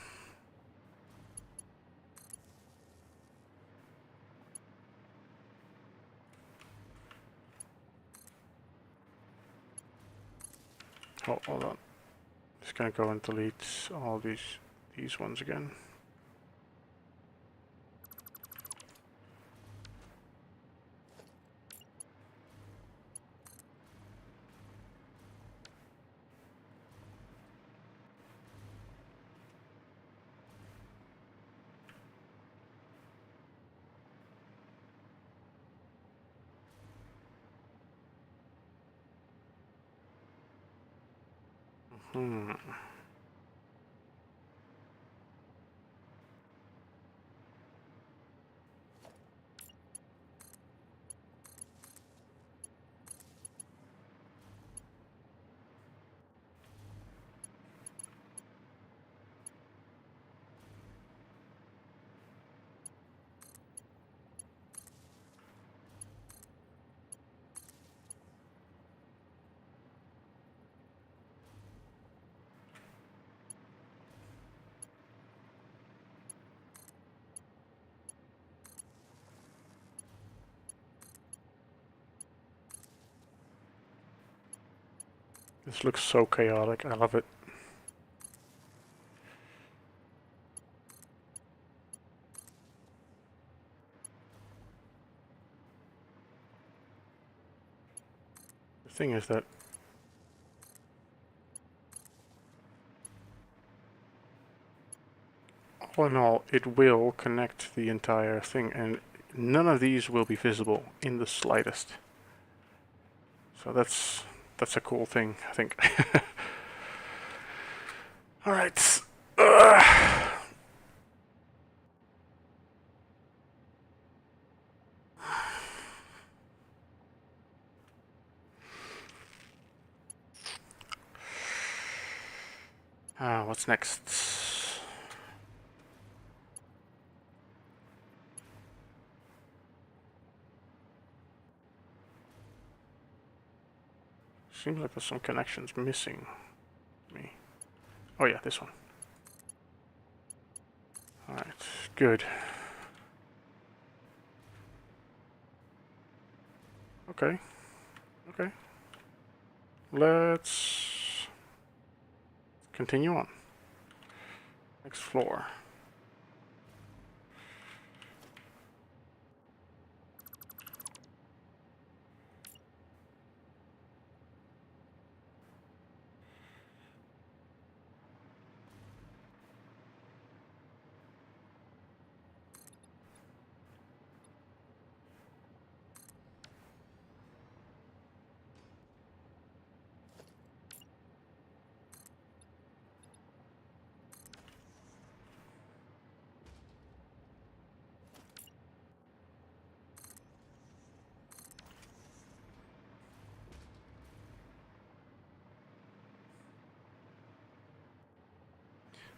Oh, hold on. Just gonna go and delete all these ones again. Hmm. This looks so chaotic. I love it. The thing is that all in all, it will connect the entire thing, and none of these will be visible in the slightest. So that's a cool thing, I think. All right. What's next? Seems like there's some connections missing. Me. Oh yeah, this one. All right, good. Okay. Okay. Let's continue on. Next floor.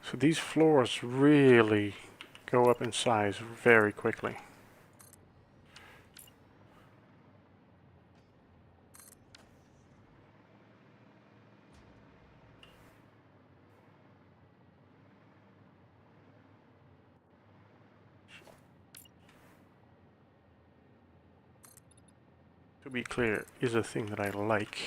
So these floors really go up in size very quickly. To be clear, is a thing that I like.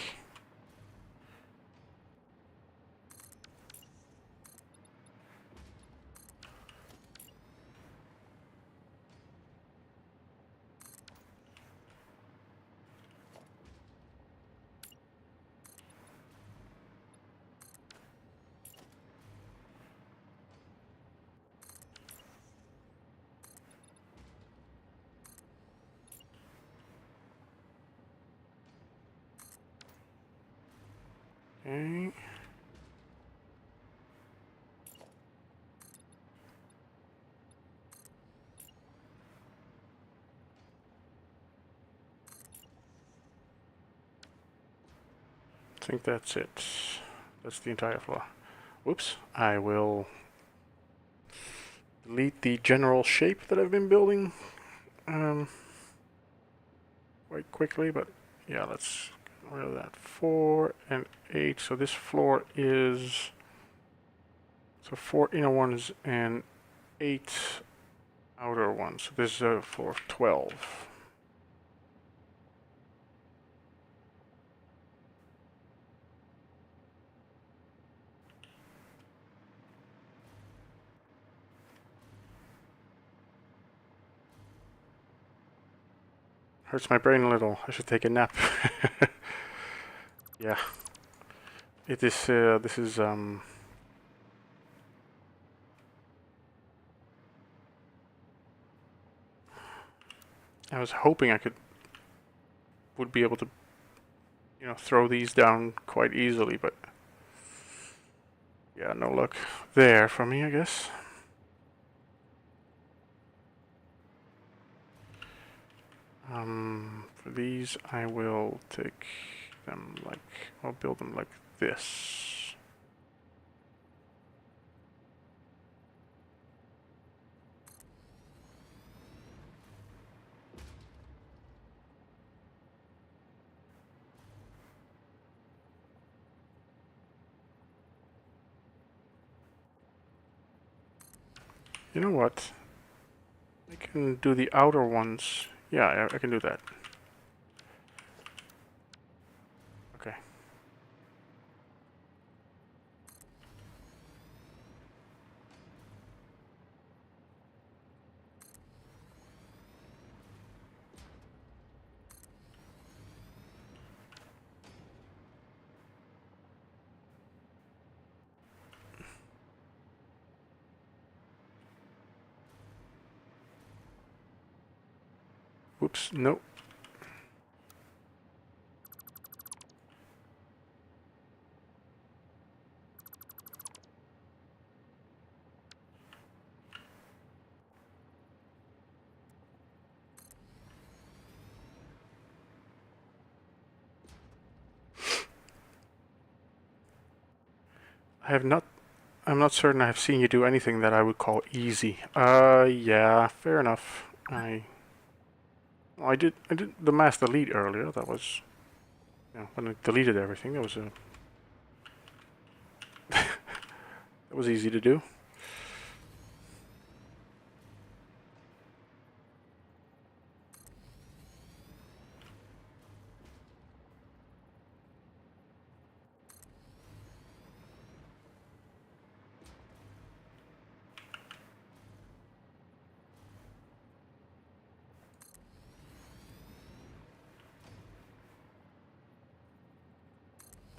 Okay. I think that's it. That's the entire floor. Whoops. I will delete the general shape that I've been building quite quickly, but yeah, let's get rid of that. 4 and 8. So this floor is 4 inner ones and 8 outer ones. So this is a floor of 12. Hurts my brain a little. I should take a nap. Yeah. It is, this is, I was hoping I would be able to, throw these down quite easily, but yeah, no luck there for me, I guess. For these, I will take them I'll build them like this. You know what? I can do the outer ones. Yeah, I can do that. Okay. Whoops, nope. I'm not certain I've seen you do anything that I would call easy. Yeah, fair enough. I did the mass delete earlier. That was, when I deleted everything, that was that was easy to do.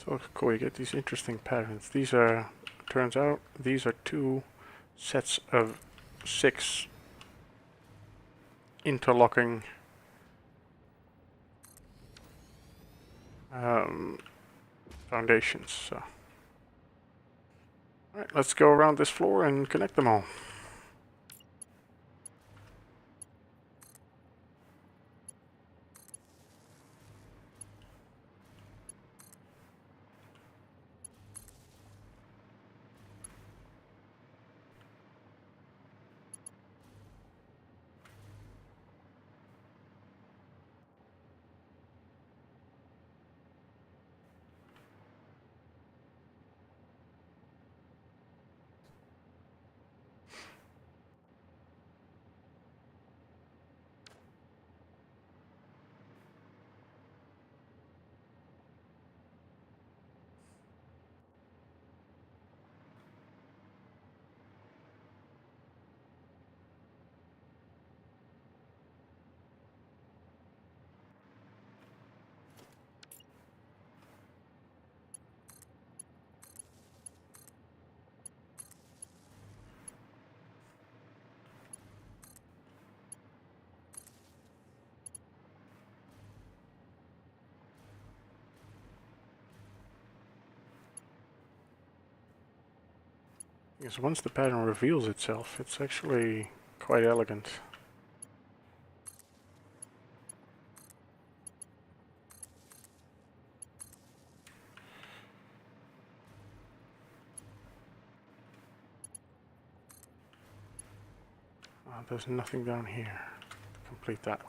So cool, you get these interesting patterns. These are, turns out, these are two sets of 6 interlocking foundations. So, all right, let's go around this floor and connect them all. Because once the pattern reveals itself, it's actually quite elegant. There's nothing down here to complete that.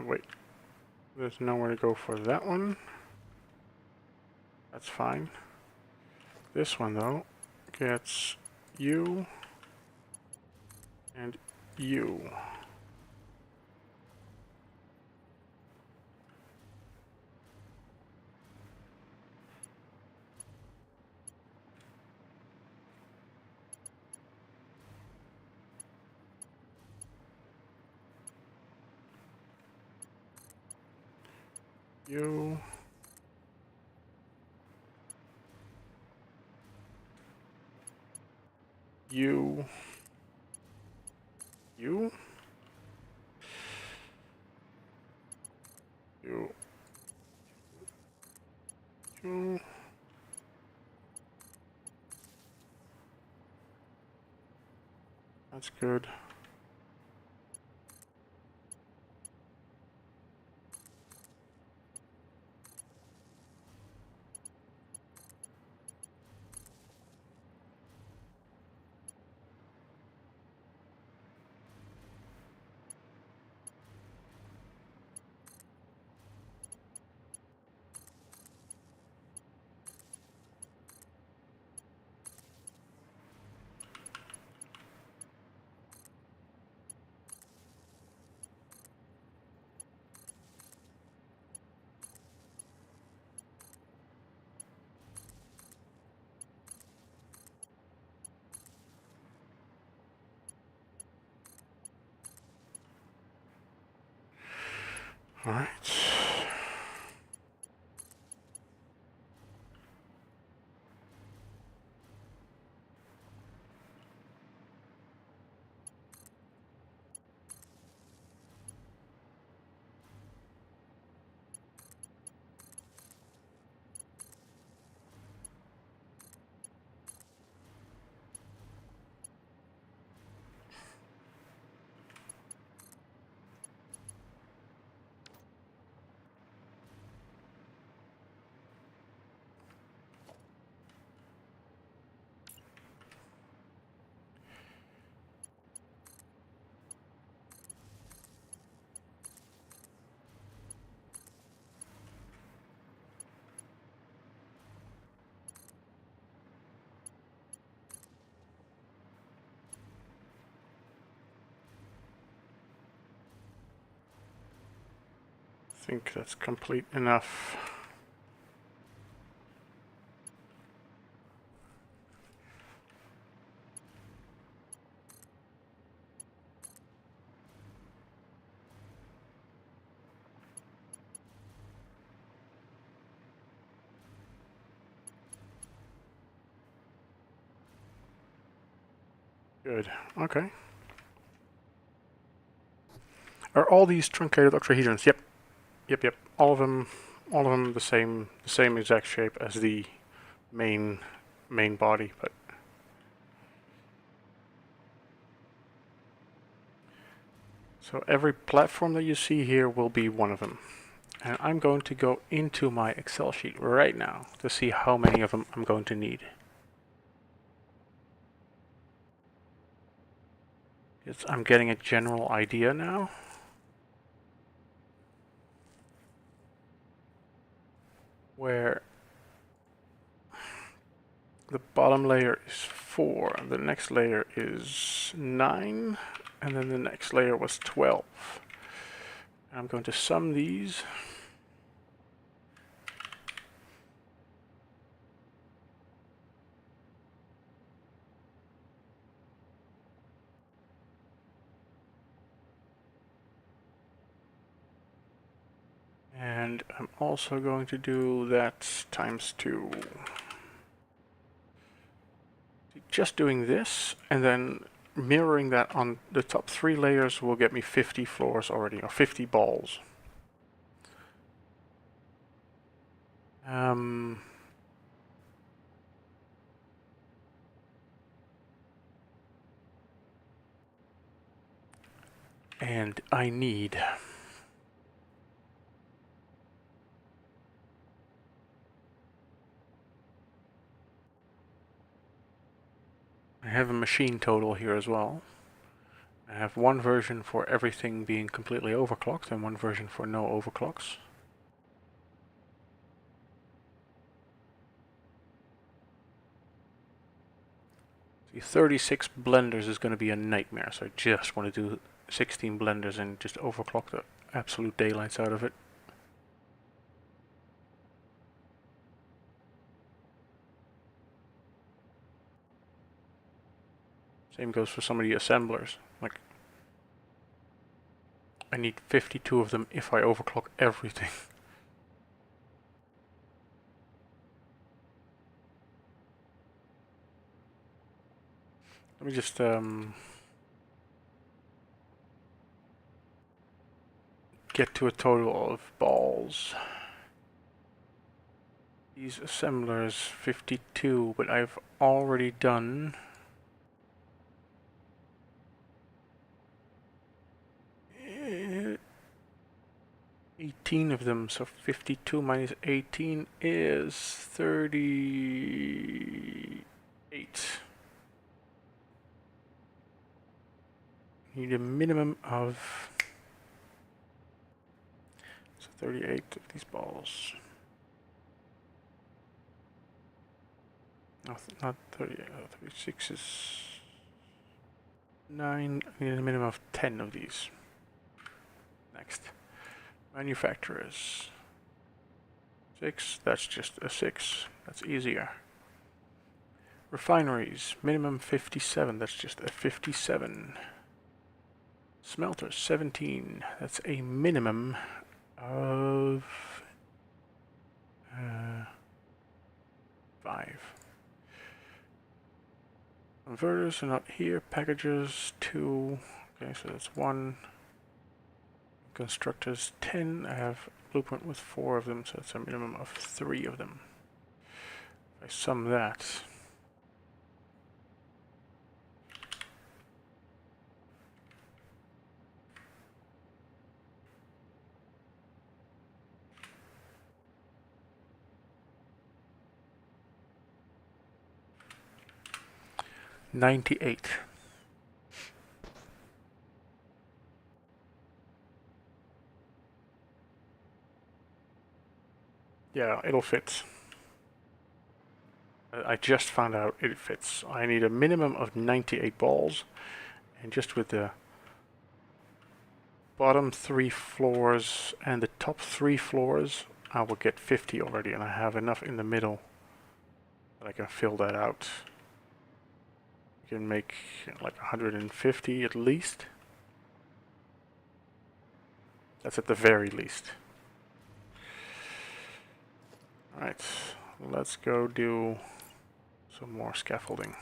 Wait. There's nowhere to go for that one. That's fine. This one, though, gets you and you. You. You. You. You. You. That's good. All right. think that's complete enough. Good. Okay. Are all these truncated octahedrons? Yep. Yep. All of them the same exact shape as the main body, but so every platform that you see here will be one of them. And I'm going to go into my Excel sheet right now to see how many of them I'm going to need. I'm getting a general idea now. Where the bottom layer is 4, the next layer is 9, and then the next layer was 12. And I'm going to sum these. And I'm also going to do that times 2. Just doing this, and then mirroring that on the top 3 layers will get me 50 floors already, or 50 balls. And I need I have a machine total here as well. I have one version for everything being completely overclocked and one version for no overclocks. See, 36 blenders is going to be a nightmare, so I just want to do 16 blenders and just overclock the absolute daylights out of it. Same goes for some of the assemblers. Like, I need 52 of them if I overclock everything. Let me just get to a total of balls. These assemblers 52, but I've already done 18 of them, so 52 minus 18 is 38. Need a minimum of 38 of these balls. No, not 38, 36 is 9. I need a minimum of 10 of these. Next. Manufacturers. 6, that's just a 6. That's easier. Refineries, minimum 57, that's just a 57. Smelters, 17, that's a minimum of 5. Converters are not here. Packagers, 2. Okay, so that's 1. Constructors, 10. I have a blueprint with 4 of them, so it's a minimum of 3 of them. If I sum that, $98. Yeah, it'll fit. I just found out it fits. I need a minimum of 98 balls, and just with the bottom 3 floors and the top 3 floors, I will get 50 already, and I have enough in the middle that I can fill that out. You can make like 150 at least. That's at the very least. Alright, let's go do some more scaffolding.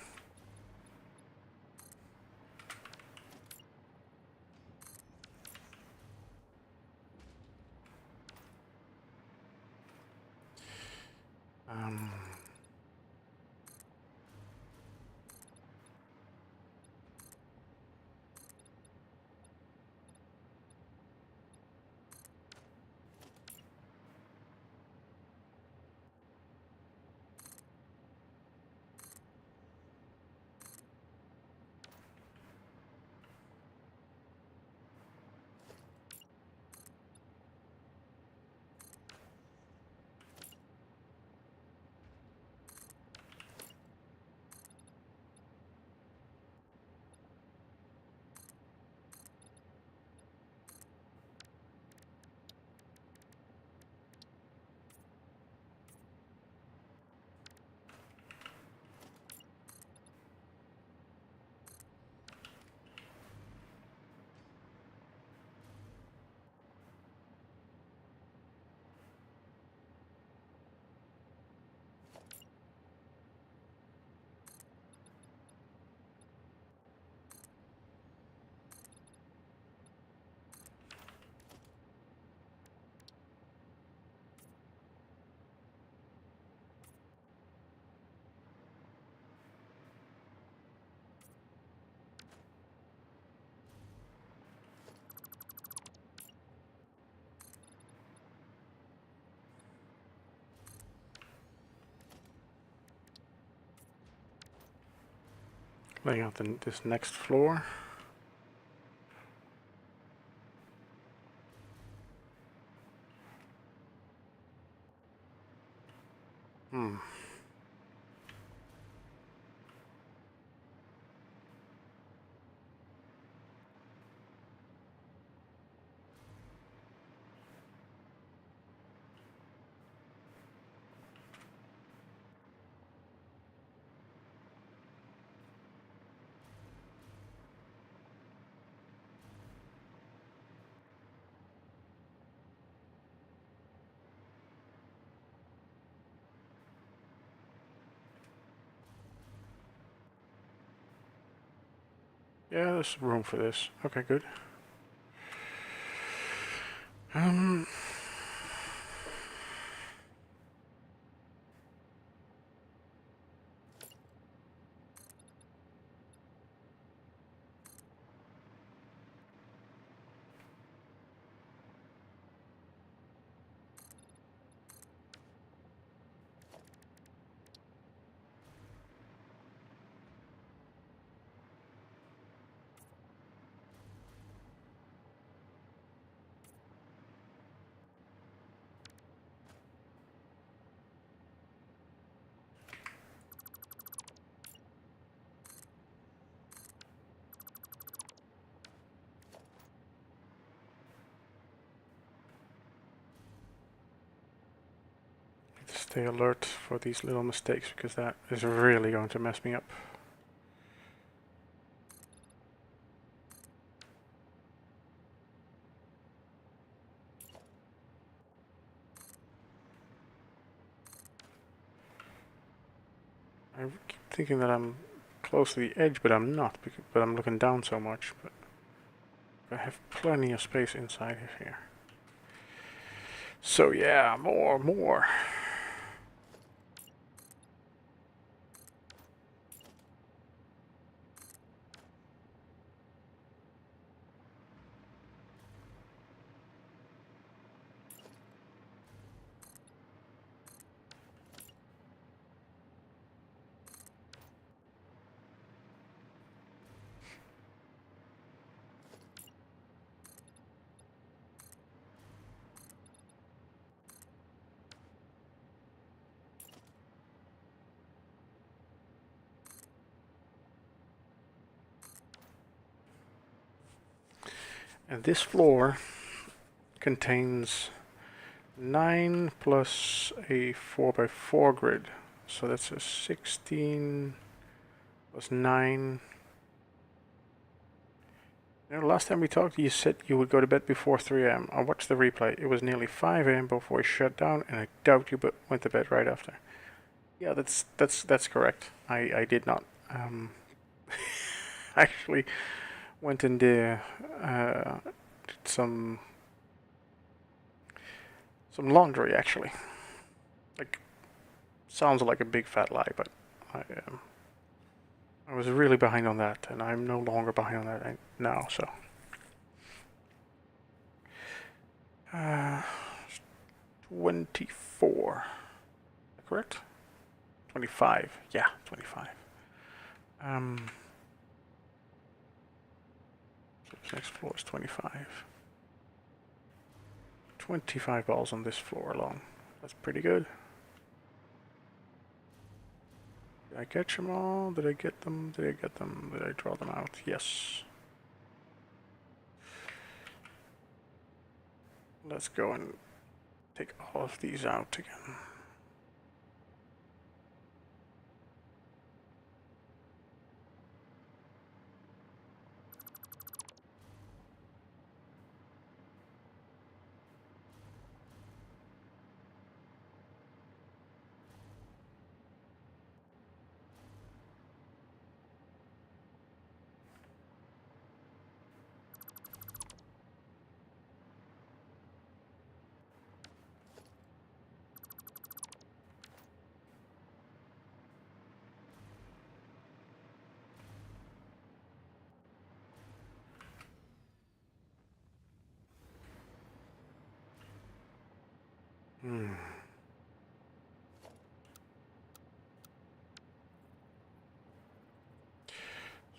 Um, laying out this next floor. Yeah, there's room for this. Okay, good. Stay alert for these little mistakes, because that is really going to mess me up. I keep thinking that I'm close to the edge, but I'm not, but I'm looking down so much. But I have plenty of space inside here. So yeah, more. And this floor contains 9 plus a 4x4 grid. So that's a 16 plus 9. You know, last time we talked, you said you would go to bed before 3 a.m. I watched the replay. It was nearly 5 a.m. before you shut down, and I doubt you went to bed right after. Yeah, that's correct. I did not. Actually went in there, did some laundry actually. Like, sounds like a big fat lie, but I was really behind on that, and I'm no longer behind on that now. So, 24, correct? 25. Yeah, 25. So this next floor is 25. 25 balls on this floor alone. That's pretty good. Did I catch them all? Did I get them? Did I get them? Did I draw them out? Yes. Let's go and take all of these out again.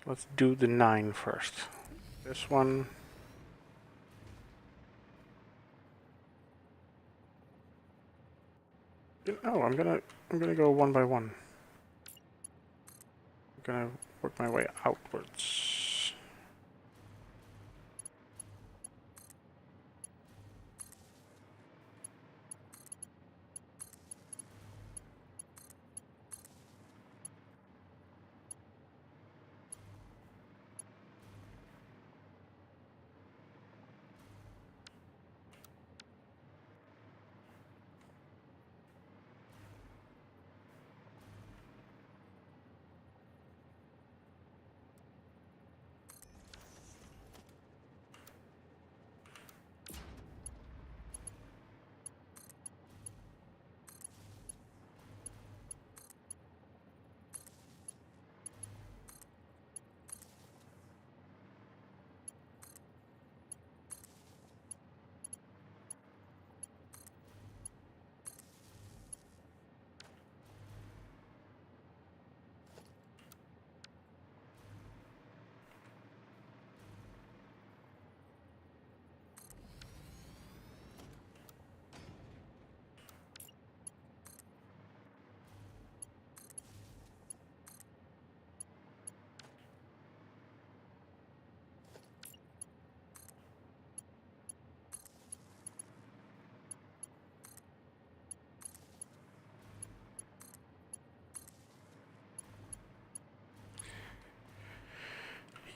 Let's do the 9 first. This one. No, I'm gonna go one by one. I'm gonna work my way outwards.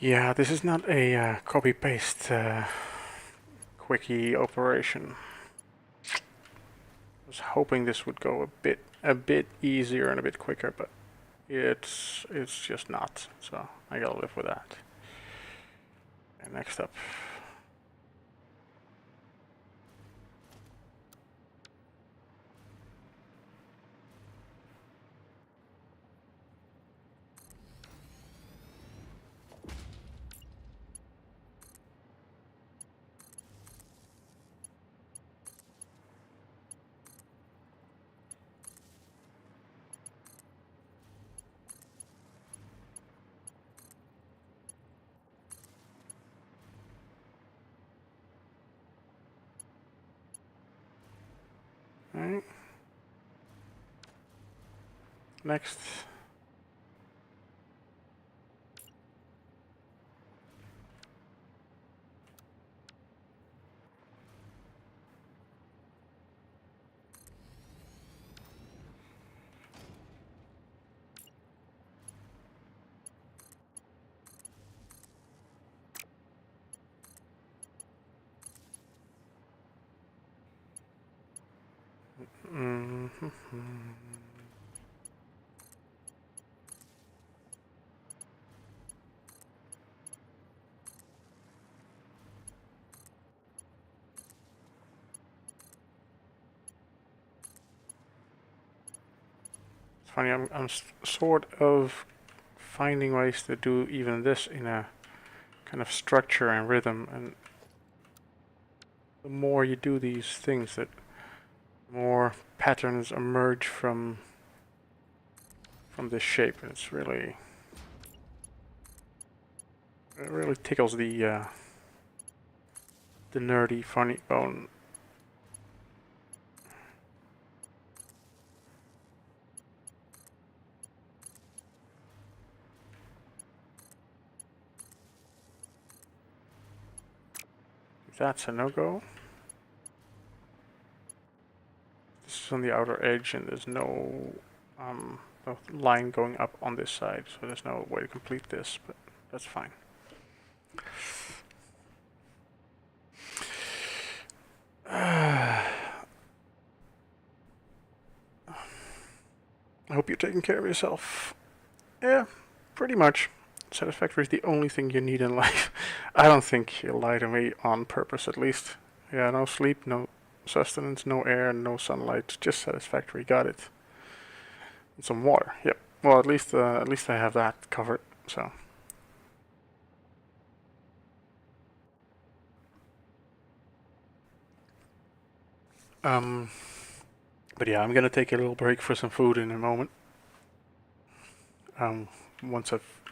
Yeah, this is not a copy-paste quickie operation. I was hoping this would go a bit easier and a bit quicker, but it's just not. So I gotta live with that. And next up. Alright. Next. Mm-hmm. It's funny, I'm sort of finding ways to do even this in a kind of structure and rhythm, and the more you do these things, that more patterns emerge from this shape. It's really, it really tickles the nerdy, funny bone. That's a no-go. This is on the outer edge, and there's no line going up on this side, so there's no way to complete this, but that's fine. I hope you're taking care of yourself. Yeah, pretty much. Satisfactory is the only thing you need in life. I don't think you lie to me on purpose, at least. Yeah, no sleep, no sustenance, no air, no sunlight, just satisfactory. Got it. And some water. Yep. Well, at least I have that covered. So. But yeah, I'm gonna take a little break for some food in a moment. Once I've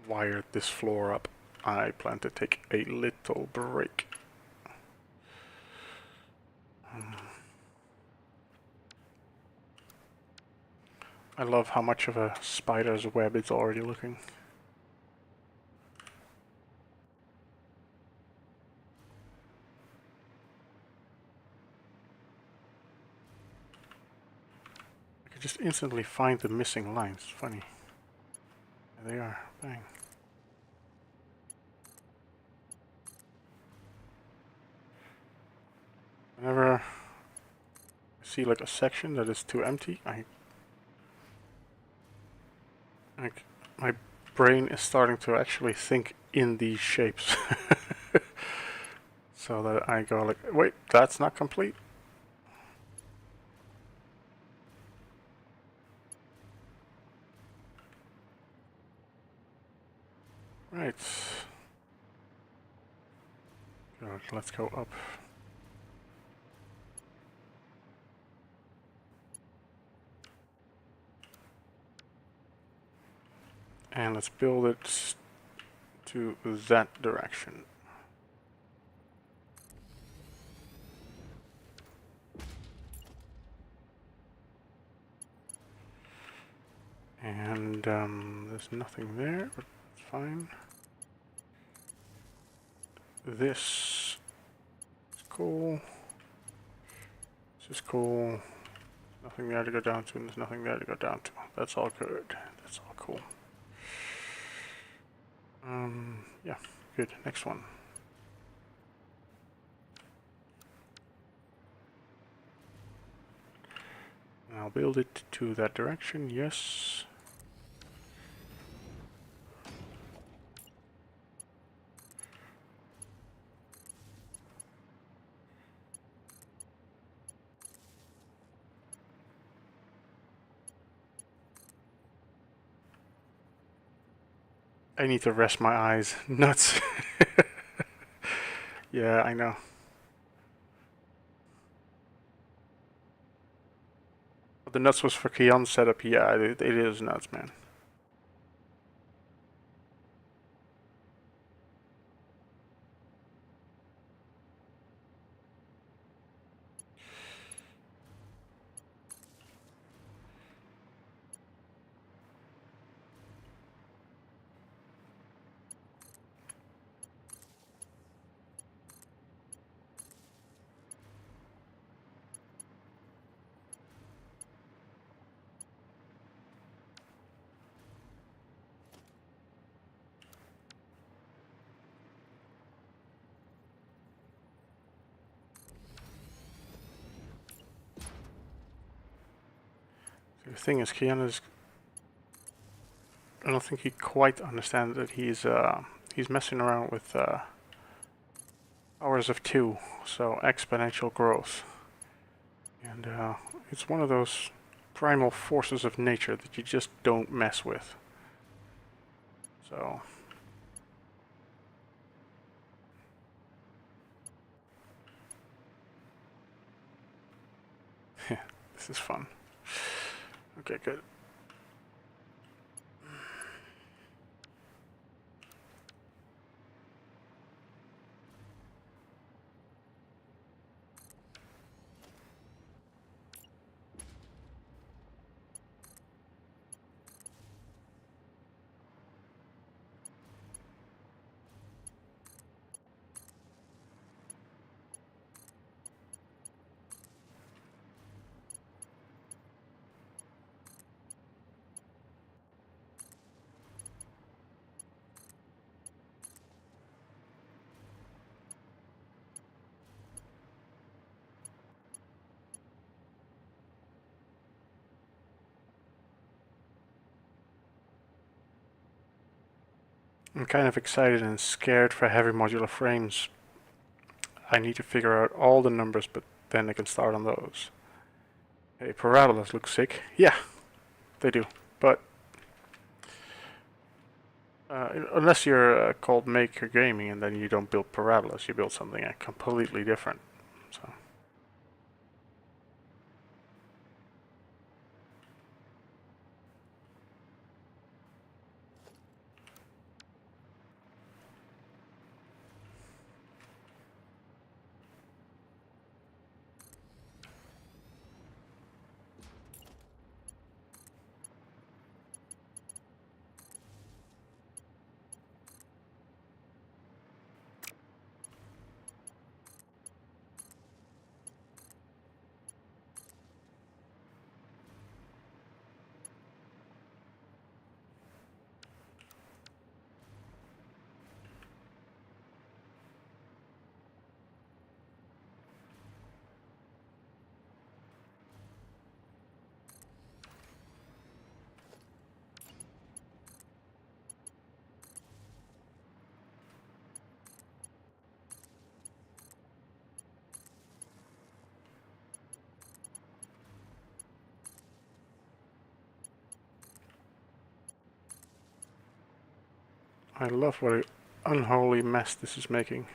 wired this floor up, I plan to take a little break. I love how much of a spider's web it's already looking. I could just instantly find the missing lines. It's funny. There they are. Bang. Whenever I see like a section that is too empty, my brain is starting to actually think in these shapes. So that I go like, wait, that's not complete. Right. Good, let's go up. And let's build it to that direction. And there's nothing there, but it's fine. This is cool. This is cool. Nothing there to go down to, and there's nothing there to go down to. That's all good. That's all cool. Yeah, good. Next one. I'll build it to that direction, yes. I need to rest my eyes. Nuts. Yeah, I know. But the nuts was for Kian's setup. Yeah, it is nuts, man. The thing is, Kian is... I don't think he quite understands that he's messing around with powers of 2, so exponential growth. And it's one of those primal forces of nature that you just don't mess with. So... this is fun. Okay, good. I'm kind of excited and scared for heavy modular frames. I need to figure out all the numbers, but then I can start on those. Hey, parabolas look sick. Yeah, they do. But unless you're called Maker Gaming and then you don't build parabolas, you build something completely different. So. I love what an unholy mess this is making.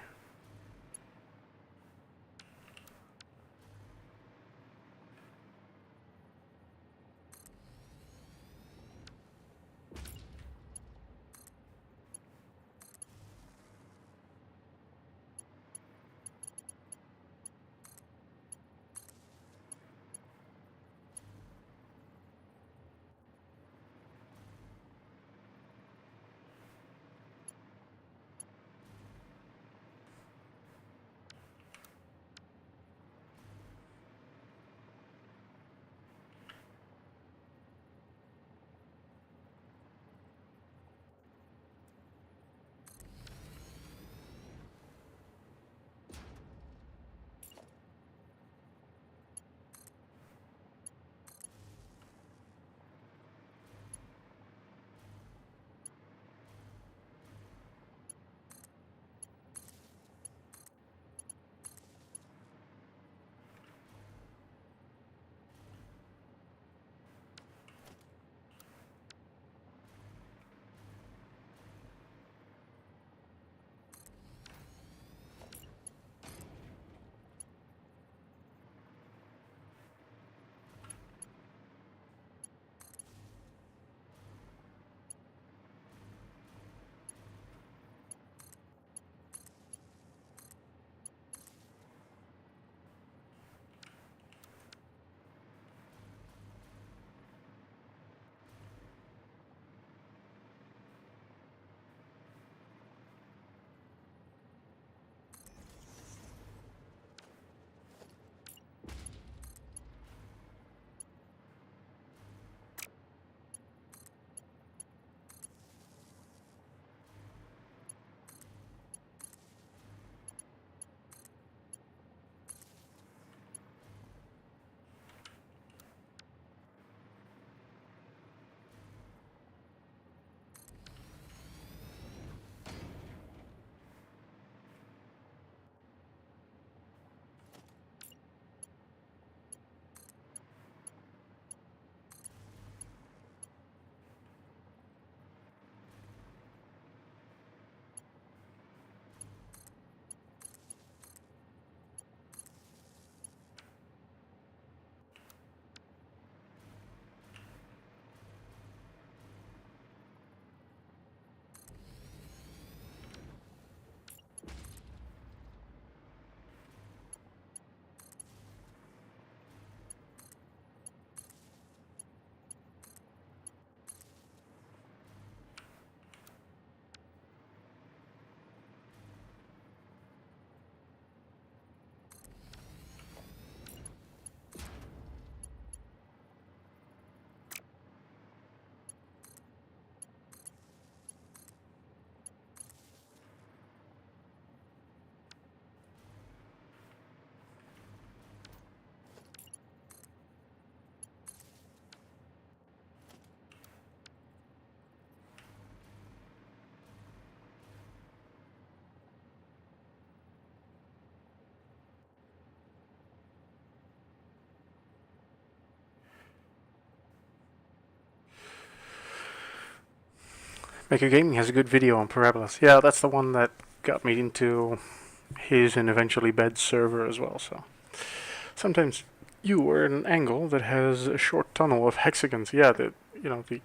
Maker Gaming has a good video on Parabolas. Yeah, that's the one that got me into his and eventually Bed's server as well. So sometimes you are at an angle that has a short tunnel of hexagons. Yeah, that you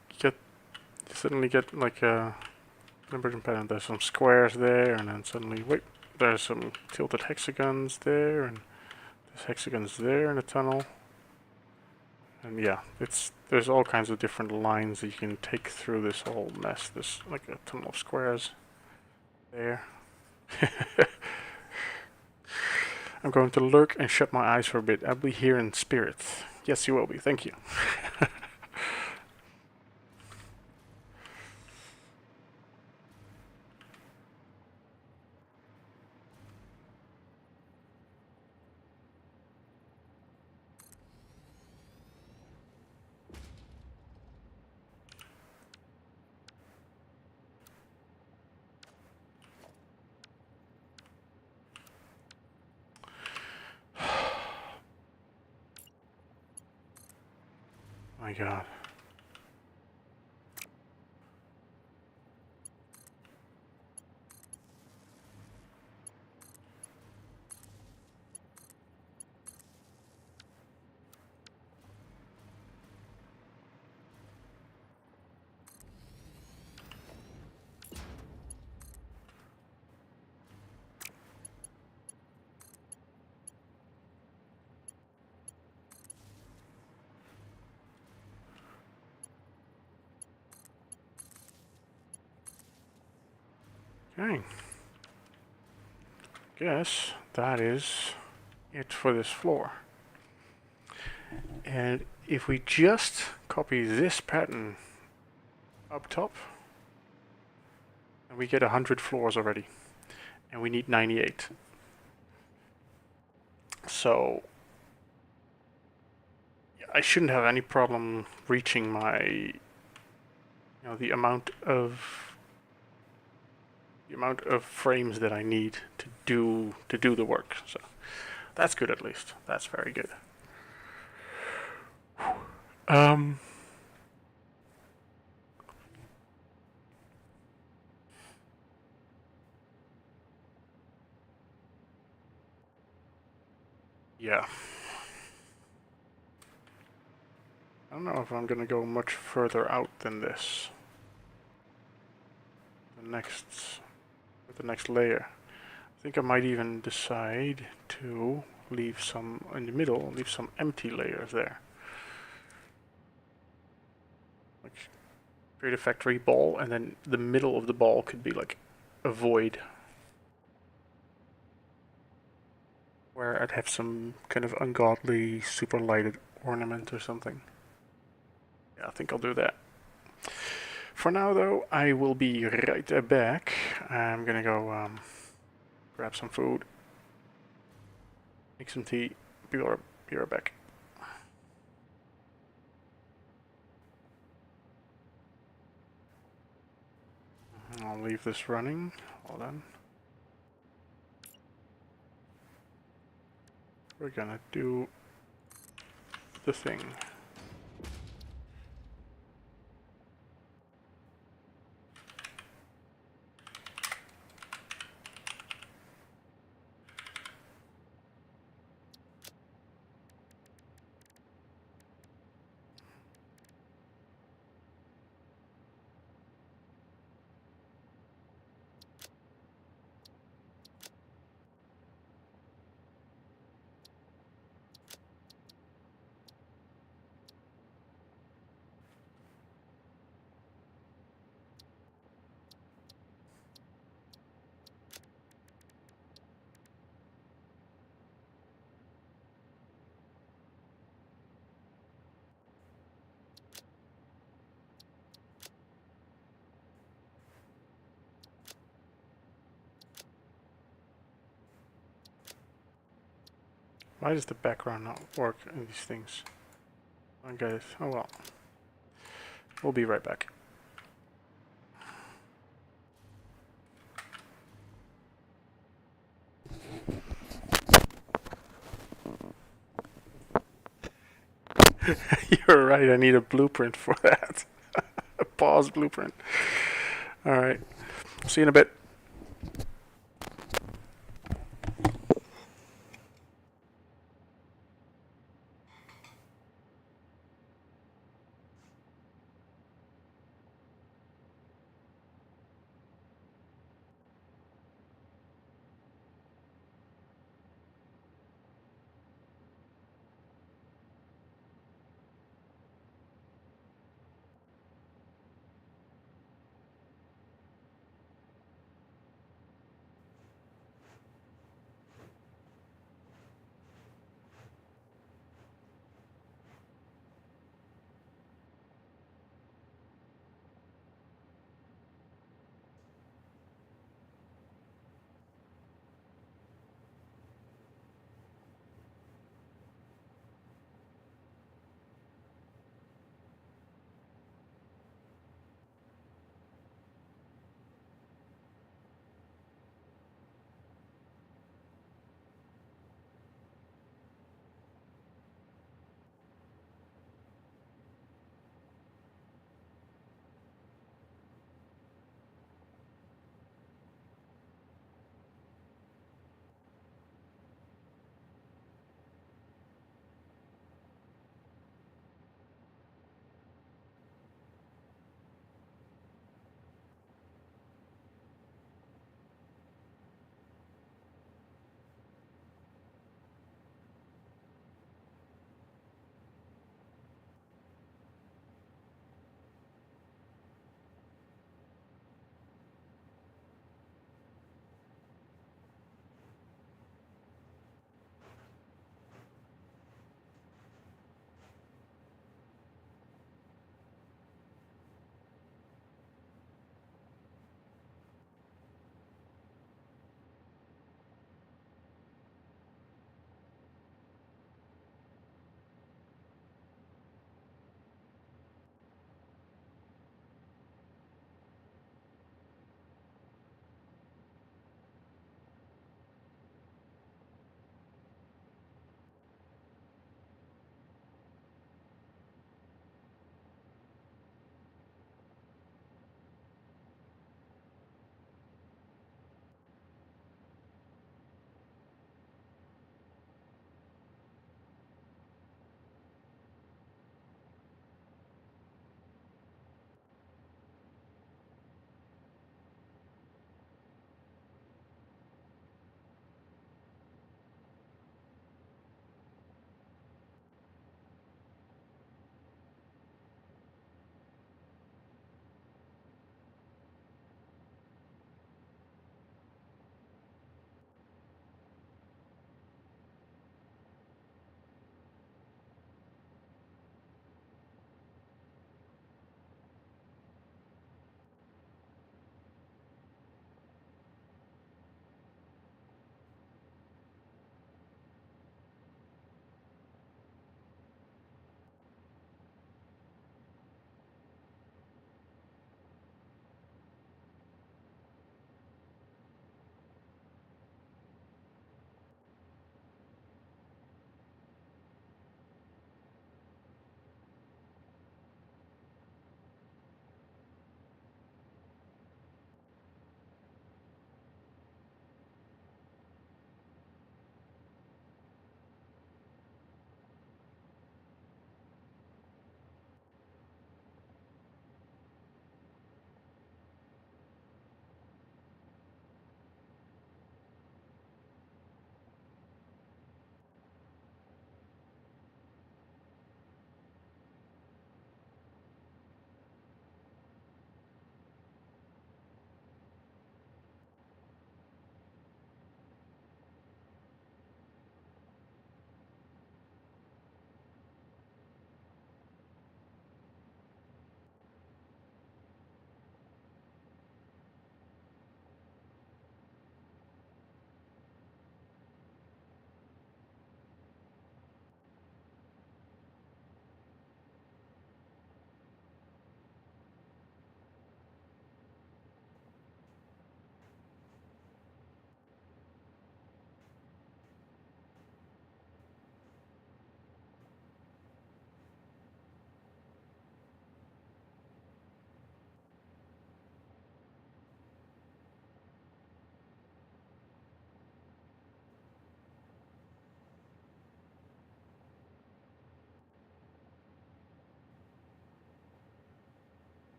suddenly get like a convergent pattern. There's some squares there, and then suddenly there's some tilted hexagons there, and there's hexagons there in the tunnel. And yeah, there's all kinds of different lines that you can take through this whole mess. There's like a tunnel of squares there. I'm going to lurk and shut my eyes for a bit. I'll be here in spirit. Yes, you will be. Thank you. My God. Okay. Guess that is it for this floor. And if we just copy this pattern up top, and we get 100 floors already, and we need 98. So I shouldn't have any problem reaching my, the amount of frames that I need to do the work. So that's good, at least. That's very good. Yeah. I don't know if I'm gonna go much further out than this. The next layer. I think I might even decide to leave some in the middle, leave some empty layers there. Like create a factory ball, and then the middle of the ball could be like a void where I'd have some kind of ungodly super lighted ornament or something. Yeah, I think I'll do that. For now, though, I will be right back. I'm gonna go grab some food, make some tea, be right back. I'll leave this running. Hold on. We're gonna do the thing. Why does the background not work in these things? Oh, guys. Oh well. We'll be right back. You're right, I need a blueprint for that. A pause blueprint. Alright. See you in a bit.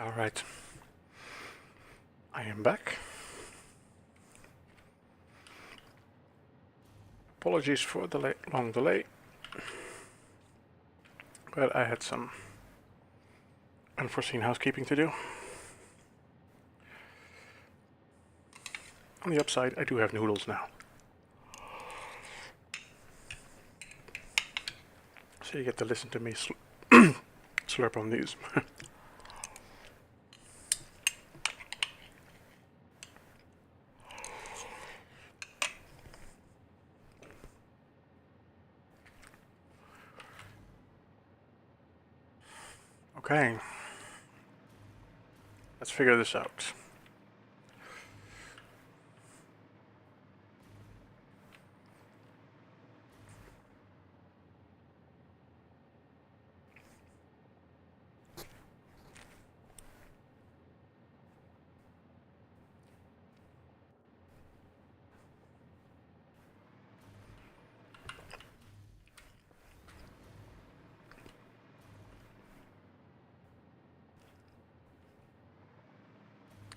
Alright. I am back. Apologies for the long delay, but I had some unforeseen housekeeping to do. On the upside, I do have noodles now. So you get to listen to me slurp on these. Okay. Let's figure this out.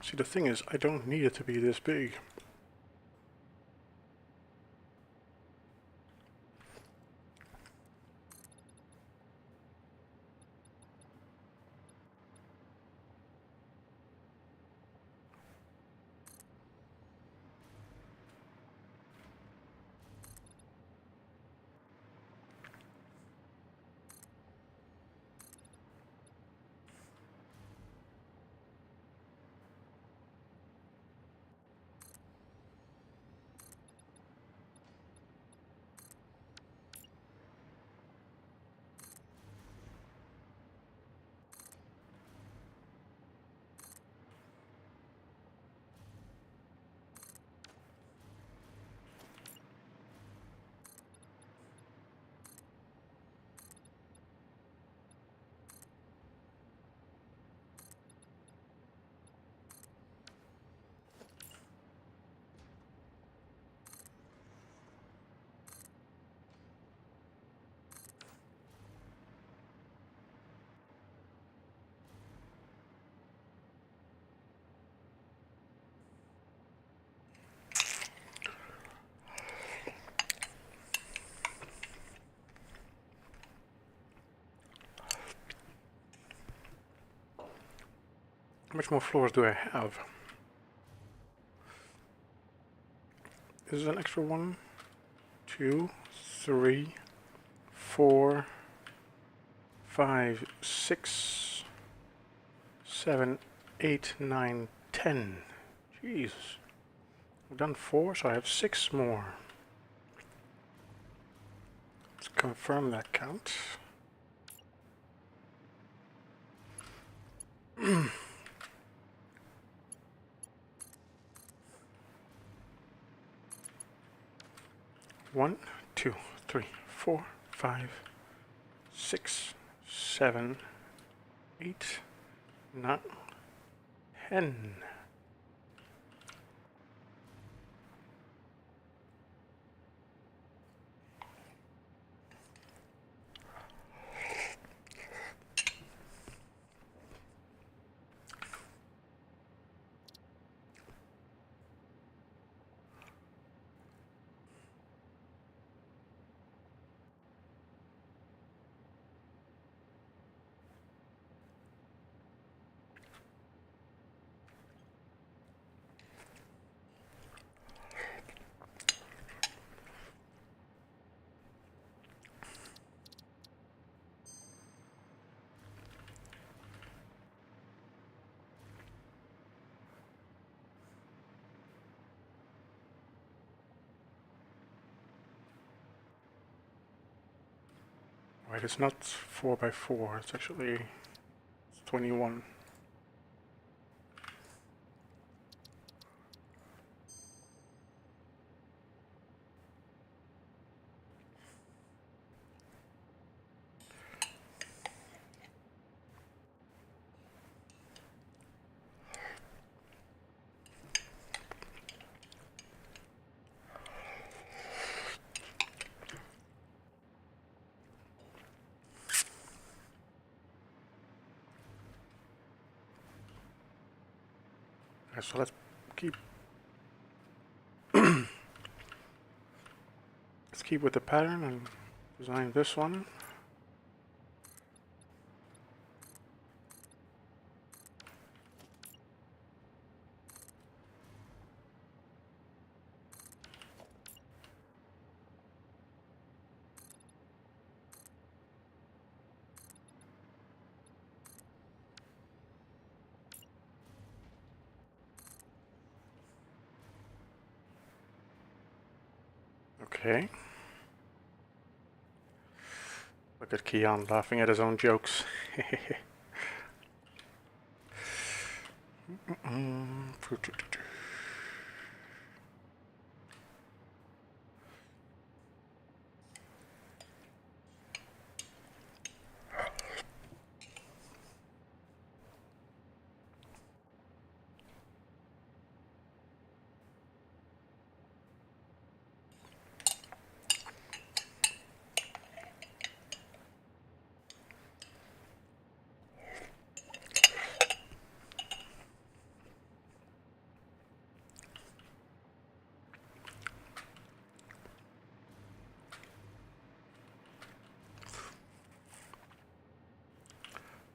See, the thing is, I don't need it to be this big. How much more floors do I have? Is it an extra 1, 2, 3, 4, 5, 6, 7, 8, 9, 10. Jesus. I've done 4, so I have 6 more. Let's confirm that count. One, 2, 3, 4, 5, 6, 7, 8, 9, 10. Right, it's not 4 by 4, it's actually 21. Okay, so let's keep let's keep with the pattern and design this one. Okay. Look at Keon laughing at his own jokes.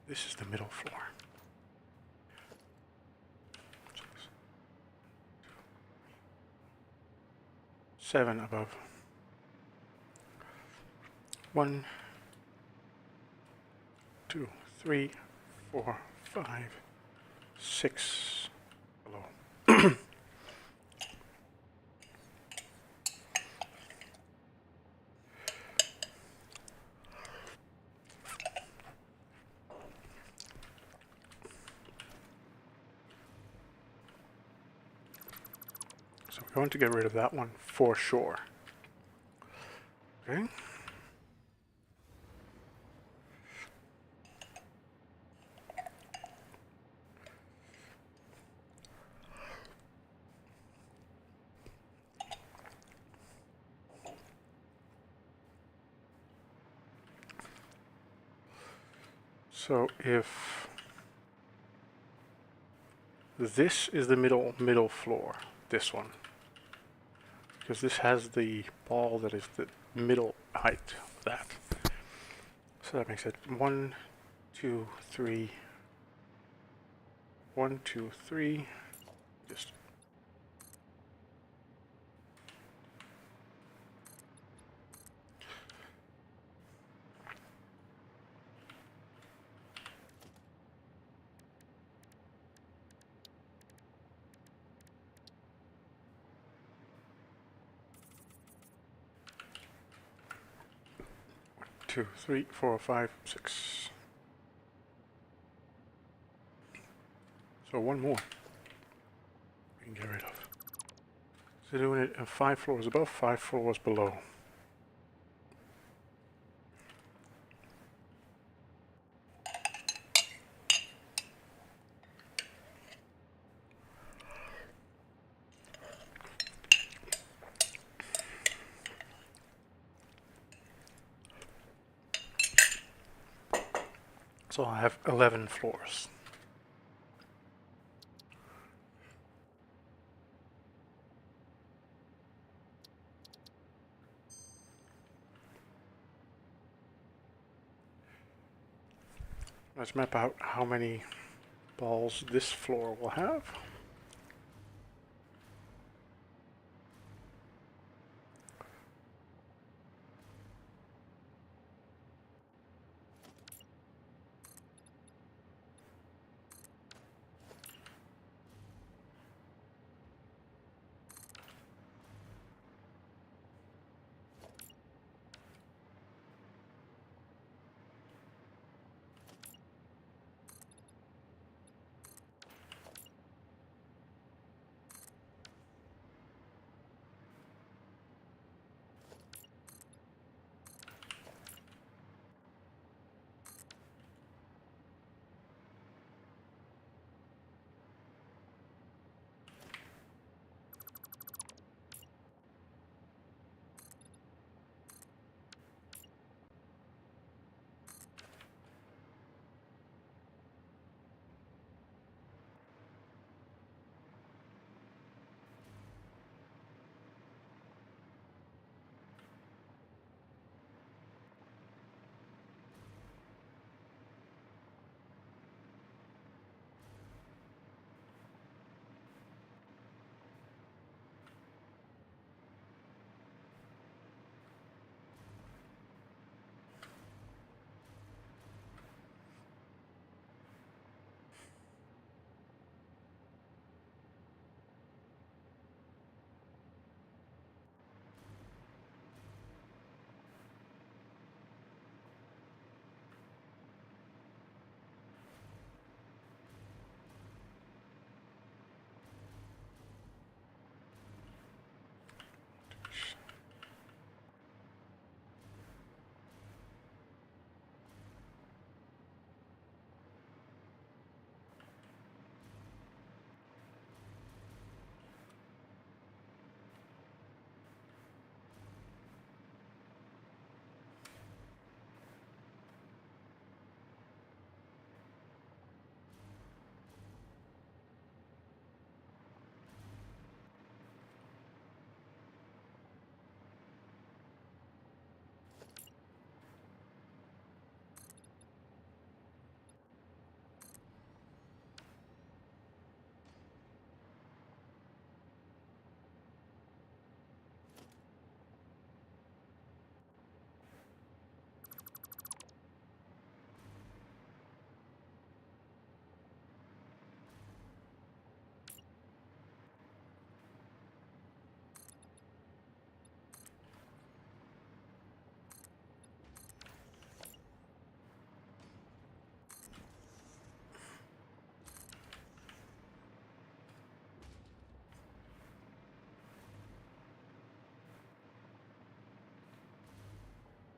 This is the middle floor. 7 above. 1, 2, 3, 4, 5, 6 below. So we're going to get rid of that one for sure. Okay. So if this is the middle floor, this one, because this has the ball that is the middle height of that. So that makes it 1, 2, 3, 1, 2, 3, just 2, 3, 4, 5, 6. So one more we can get rid of. So doing it 5 floors above, 5 floors below. So I have 11 floors. Let's map out how many balls this floor will have.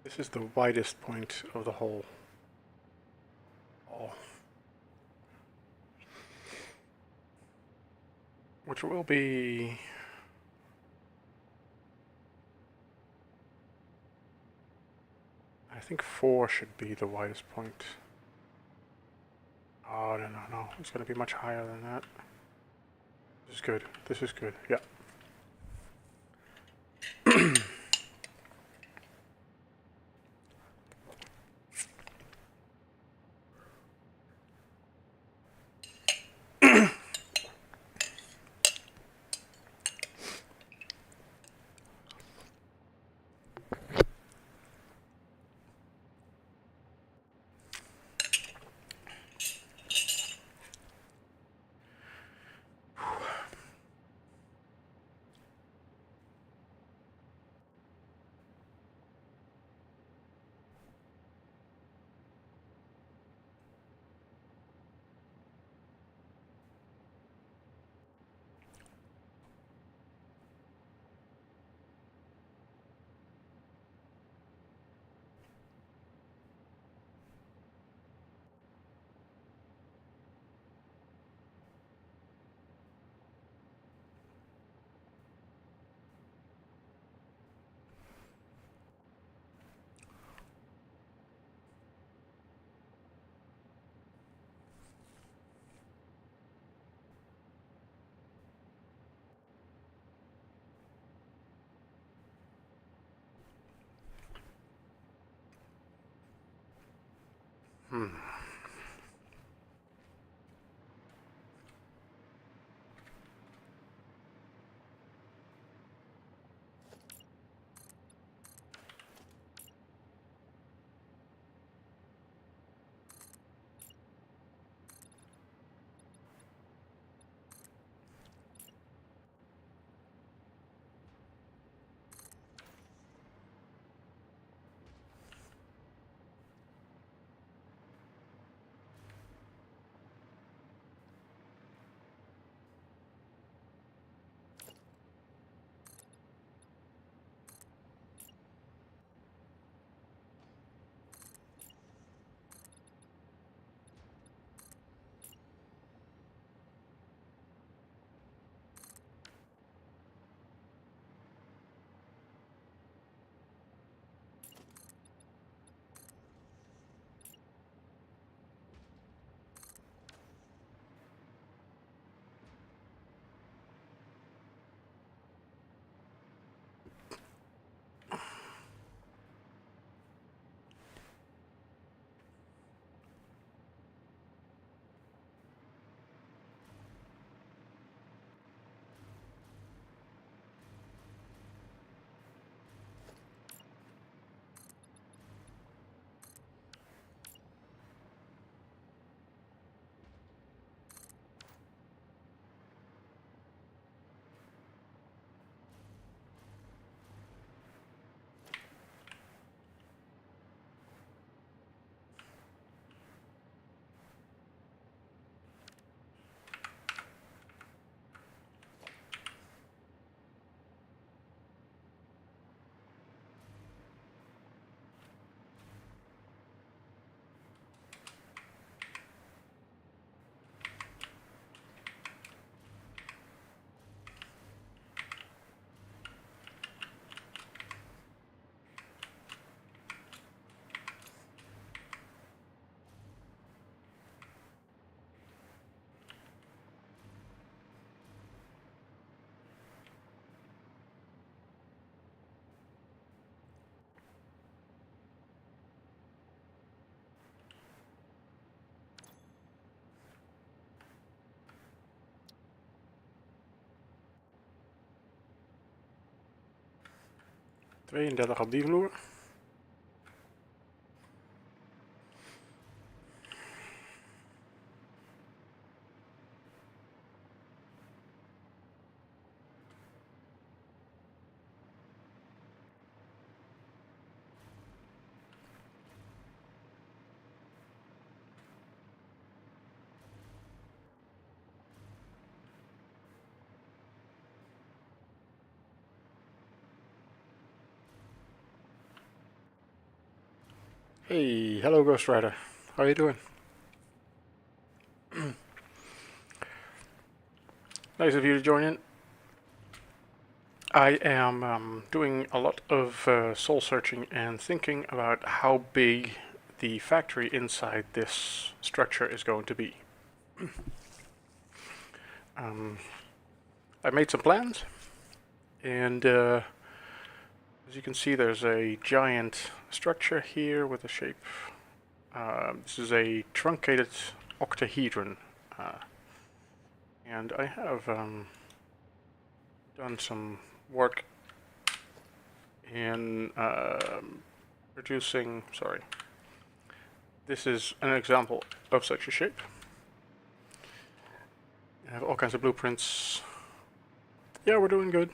This is the widest point of the hole. Oh. Which will be... I think 4 should be the widest point. Oh, no. It's going to be much higher than that. This is good. This is good. Yeah. ...32 op die vloer. Hey, hello Ghost Rider. How are you doing? Nice of you to join in. I am doing a lot of soul searching and thinking about how big the factory inside this structure is going to be. I made some plans, and as you can see, there's a giant structure here with a shape. This is a truncated octahedron, and I have done some work in producing. Sorry, this is an example of such a shape. I have all kinds of blueprints. Yeah, we're doing good.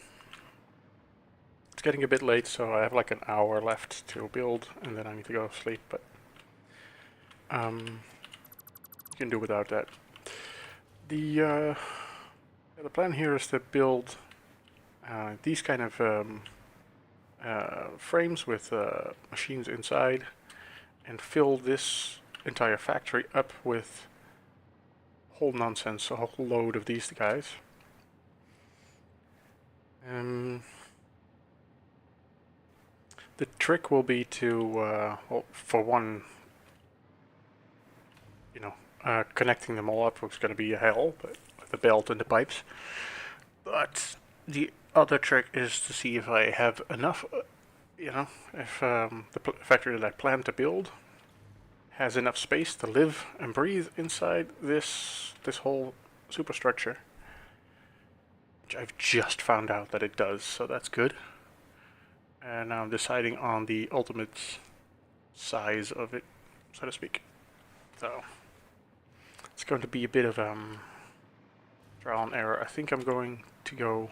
It's getting a bit late, so I have like an hour left to build, and then I need to go sleep, but you can do without that. The plan here is to build these kind of frames with machines inside, and fill this entire factory up with whole nonsense, a whole load of these guys. The trick will be to, well, for one, connecting them all up was going to be a hell, but with the belt and the pipes. But the other trick is to see if I have enough, if the factory that I plan to build has enough space to live and breathe inside this whole superstructure, which I've just found out that it does, so that's good. And now I'm deciding on the ultimate size of it, so to speak. So it's going to be a bit of trial and error. I think I'm going to go.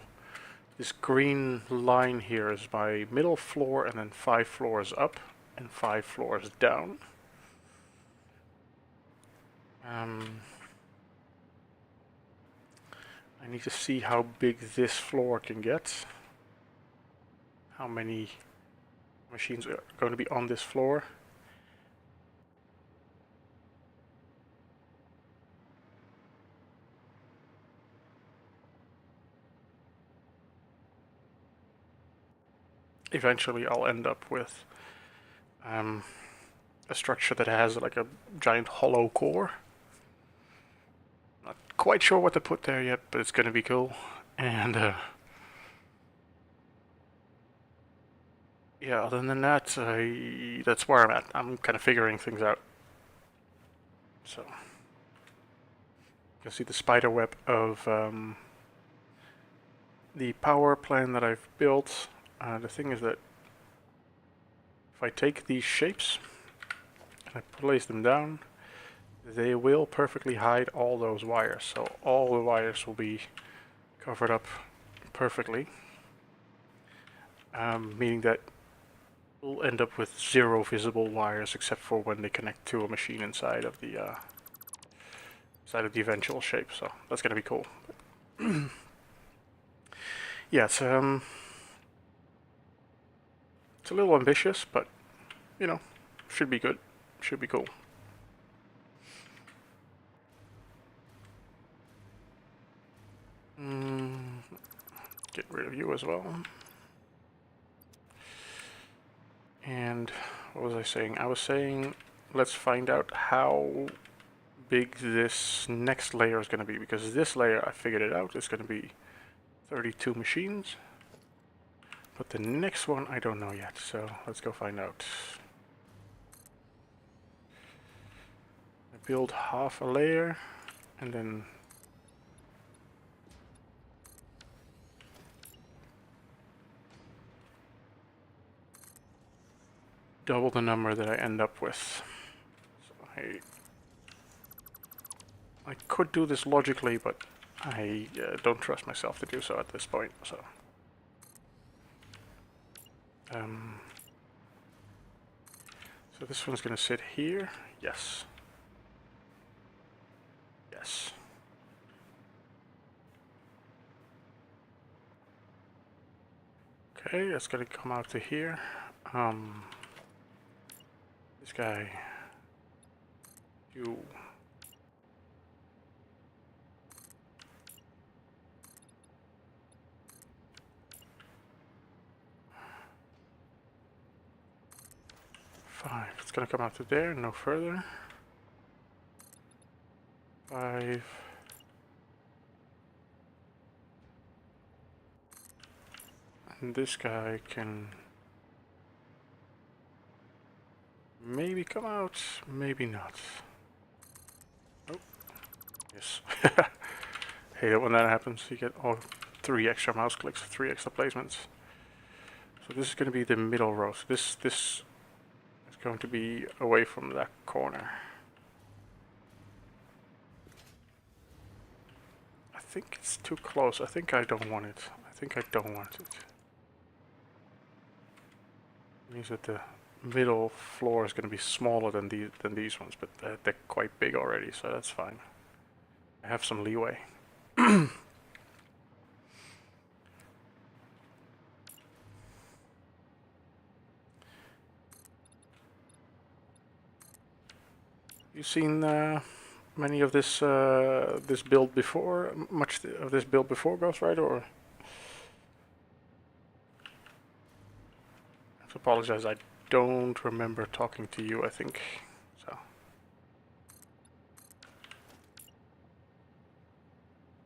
This green line here is my middle floor, and then 5 floors up and 5 floors down. I need to see how big this floor can get. How many machines are going to be on this floor. Eventually I'll end up with a structure that has like a giant hollow core. Not quite sure what to put there yet, but it's going to be cool. And yeah, other than that, that's where I'm at. I'm kind of figuring things out. So you can see the spider web of the power plan that I've built. The thing is that if I take these shapes and I place them down, they will perfectly hide all those wires. So all the wires will be covered up perfectly, meaning that we'll end up with 0 visible wires except for when they connect to a machine inside of the eventual shape. So that's gonna be cool. Yeah, it's a little ambitious, but should be good. Should be cool. Get rid of you as well. And what was I saying? I was saying let's find out how big this next layer is going to be, because this layer, I figured it out, is going to be 32 machines. But the next one, I don't know yet, so let's go find out. I build half a layer, and then double the number that I end up with. So I could do this logically, but I don't trust myself to do so at this point. So so this one's going to sit here. Yes. Yes. Okay, that's going to come out to here. This guy. You. Five. It's gonna come out to there, no further. 5. And this guy can maybe come out, maybe not. Oh, yes. Hate it when that happens. You get all 3 extra mouse clicks, 3 extra placements. So this is going to be the middle row. So this is going to be away from that corner. I think it's too close. I think I don't want it. I think I don't want it. It means that the middle floor is going to be smaller than these ones, but they're quite big already, so that's fine. I have some leeway. You seen many of this this build before? Much of this build before, Ghostwriter, or? I have to apologize. I don't remember talking to you. I think so.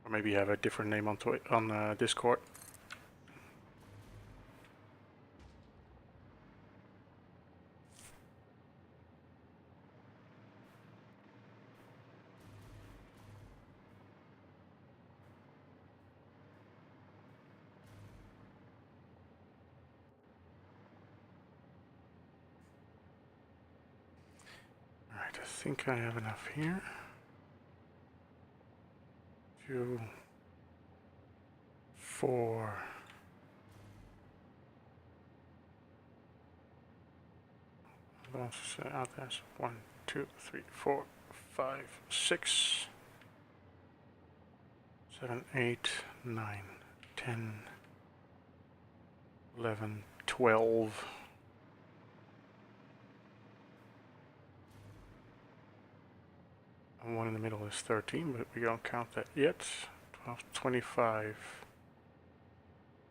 Or maybe you have a different name on Discord. Alright, I think I have enough here. 2, 4. Out there's 1, 2, 3, 4, 5, 6, 7, 8, 9, 10, 11, 12. And one in the middle is 13, but we don't count that yet. 12, 25.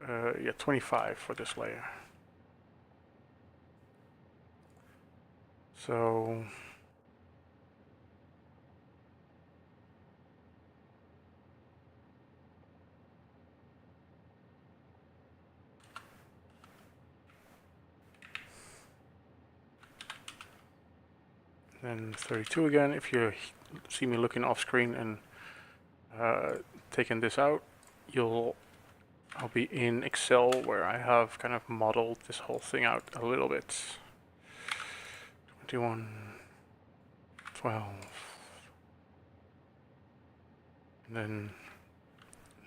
Yeah, 25 for this layer. So then 32 again. If you see me looking off screen and taking this out, I'll be in Excel where I have kind of modeled this whole thing out a little bit. 21, 12, and then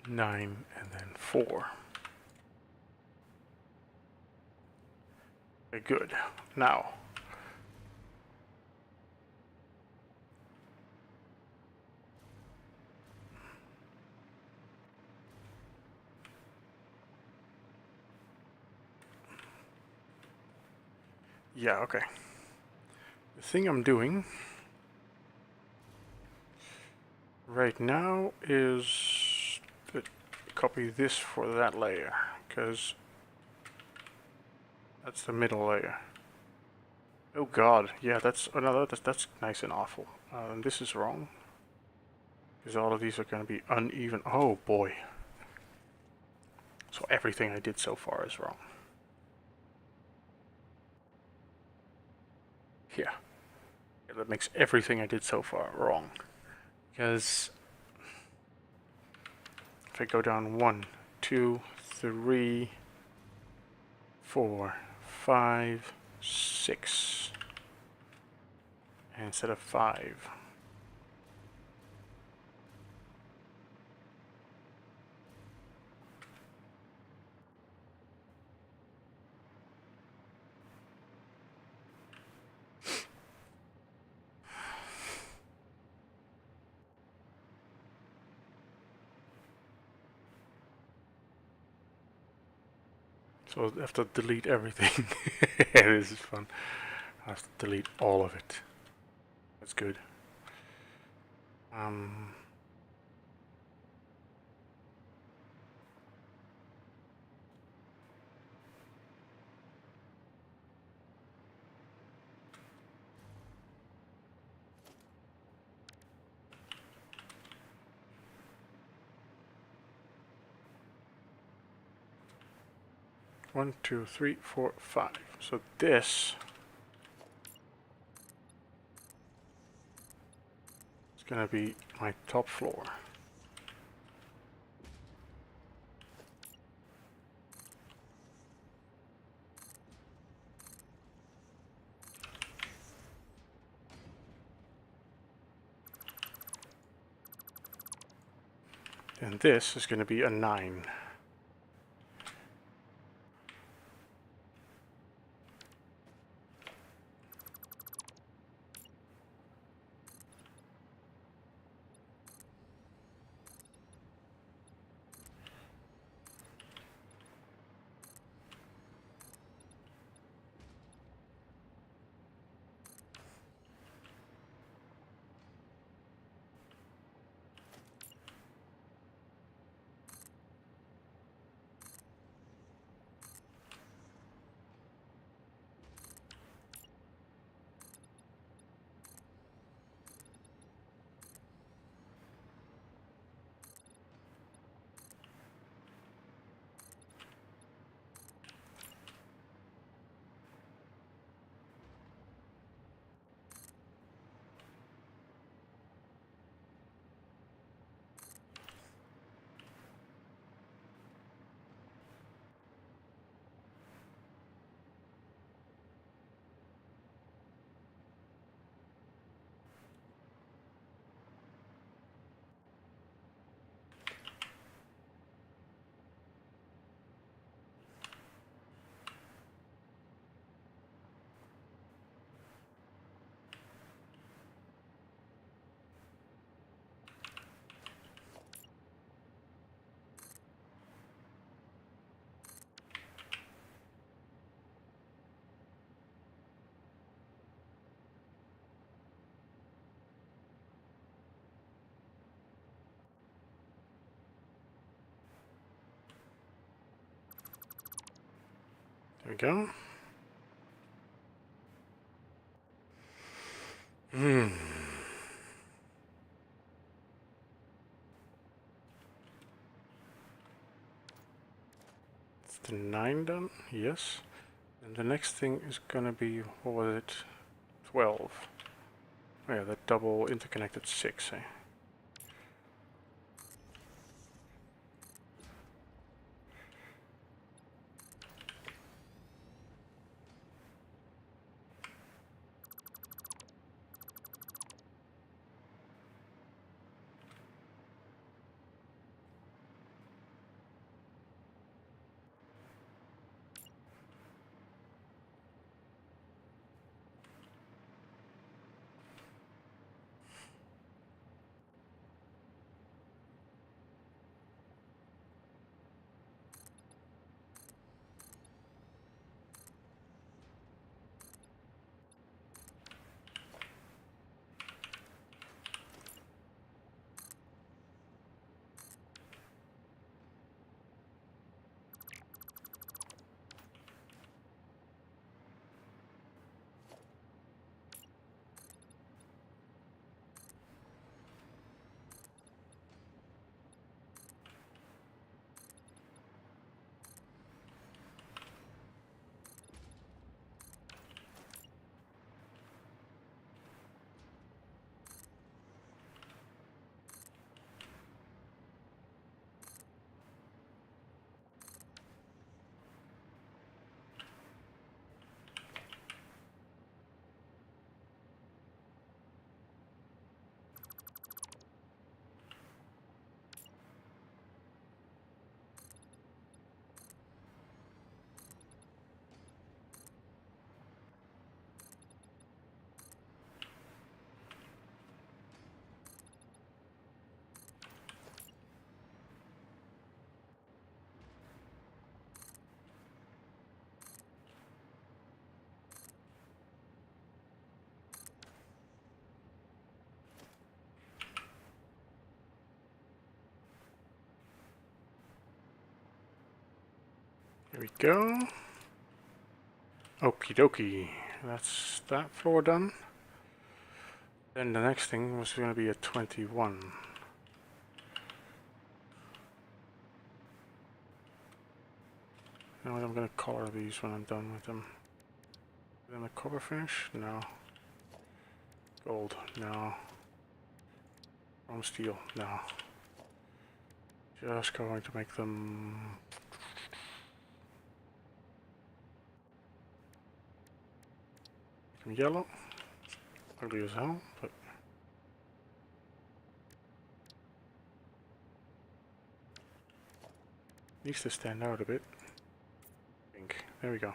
9, and then 4. Okay, good. Now, yeah, okay. The thing I'm doing right now is to copy this for that layer, because that's the middle layer. Oh god, yeah, that's nice and awful. And this is wrong, because all of these are going to be uneven. Oh boy. So everything I did so far is wrong. Yeah. That makes everything I did so far wrong. Because if I go down 1, 2, 3, 4, 5, 6, and instead of 5. So I have to delete everything. This is fun. I have to delete all of it. That's good. 1, 2, 3, 4, 5. So this is gonna be my top floor. And this is gonna be a 9. There we go. It's the 9 done? Yes. And the next thing is gonna be, what was it? 12. Oh yeah, that double interconnected 6, eh? Here we go. Okie dokie. That's that floor done. Then the next thing was going to be a 21. You know what, I'm going to color these when I'm done with them. Then the cover finish? No. Gold? No. Chrome steel? No. Just going to make them... yellow. Ugly as hell, but... needs to stand out a bit. Pink. There we go.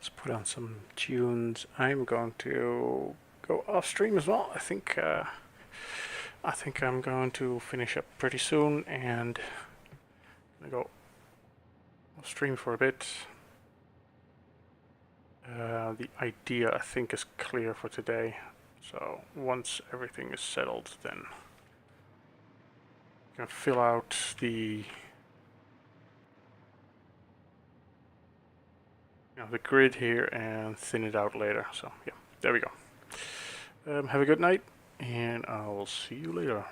Let's put on some tunes. I'm going to go off stream as well. I think I'm going to finish up pretty soon and I'm gonna go off stream for a bit. The idea I think is clear for today. So once everything is settled, then I can fill out the the grid here and thin it out later. So yeah, there we go. Have a good night, and I'll see you later.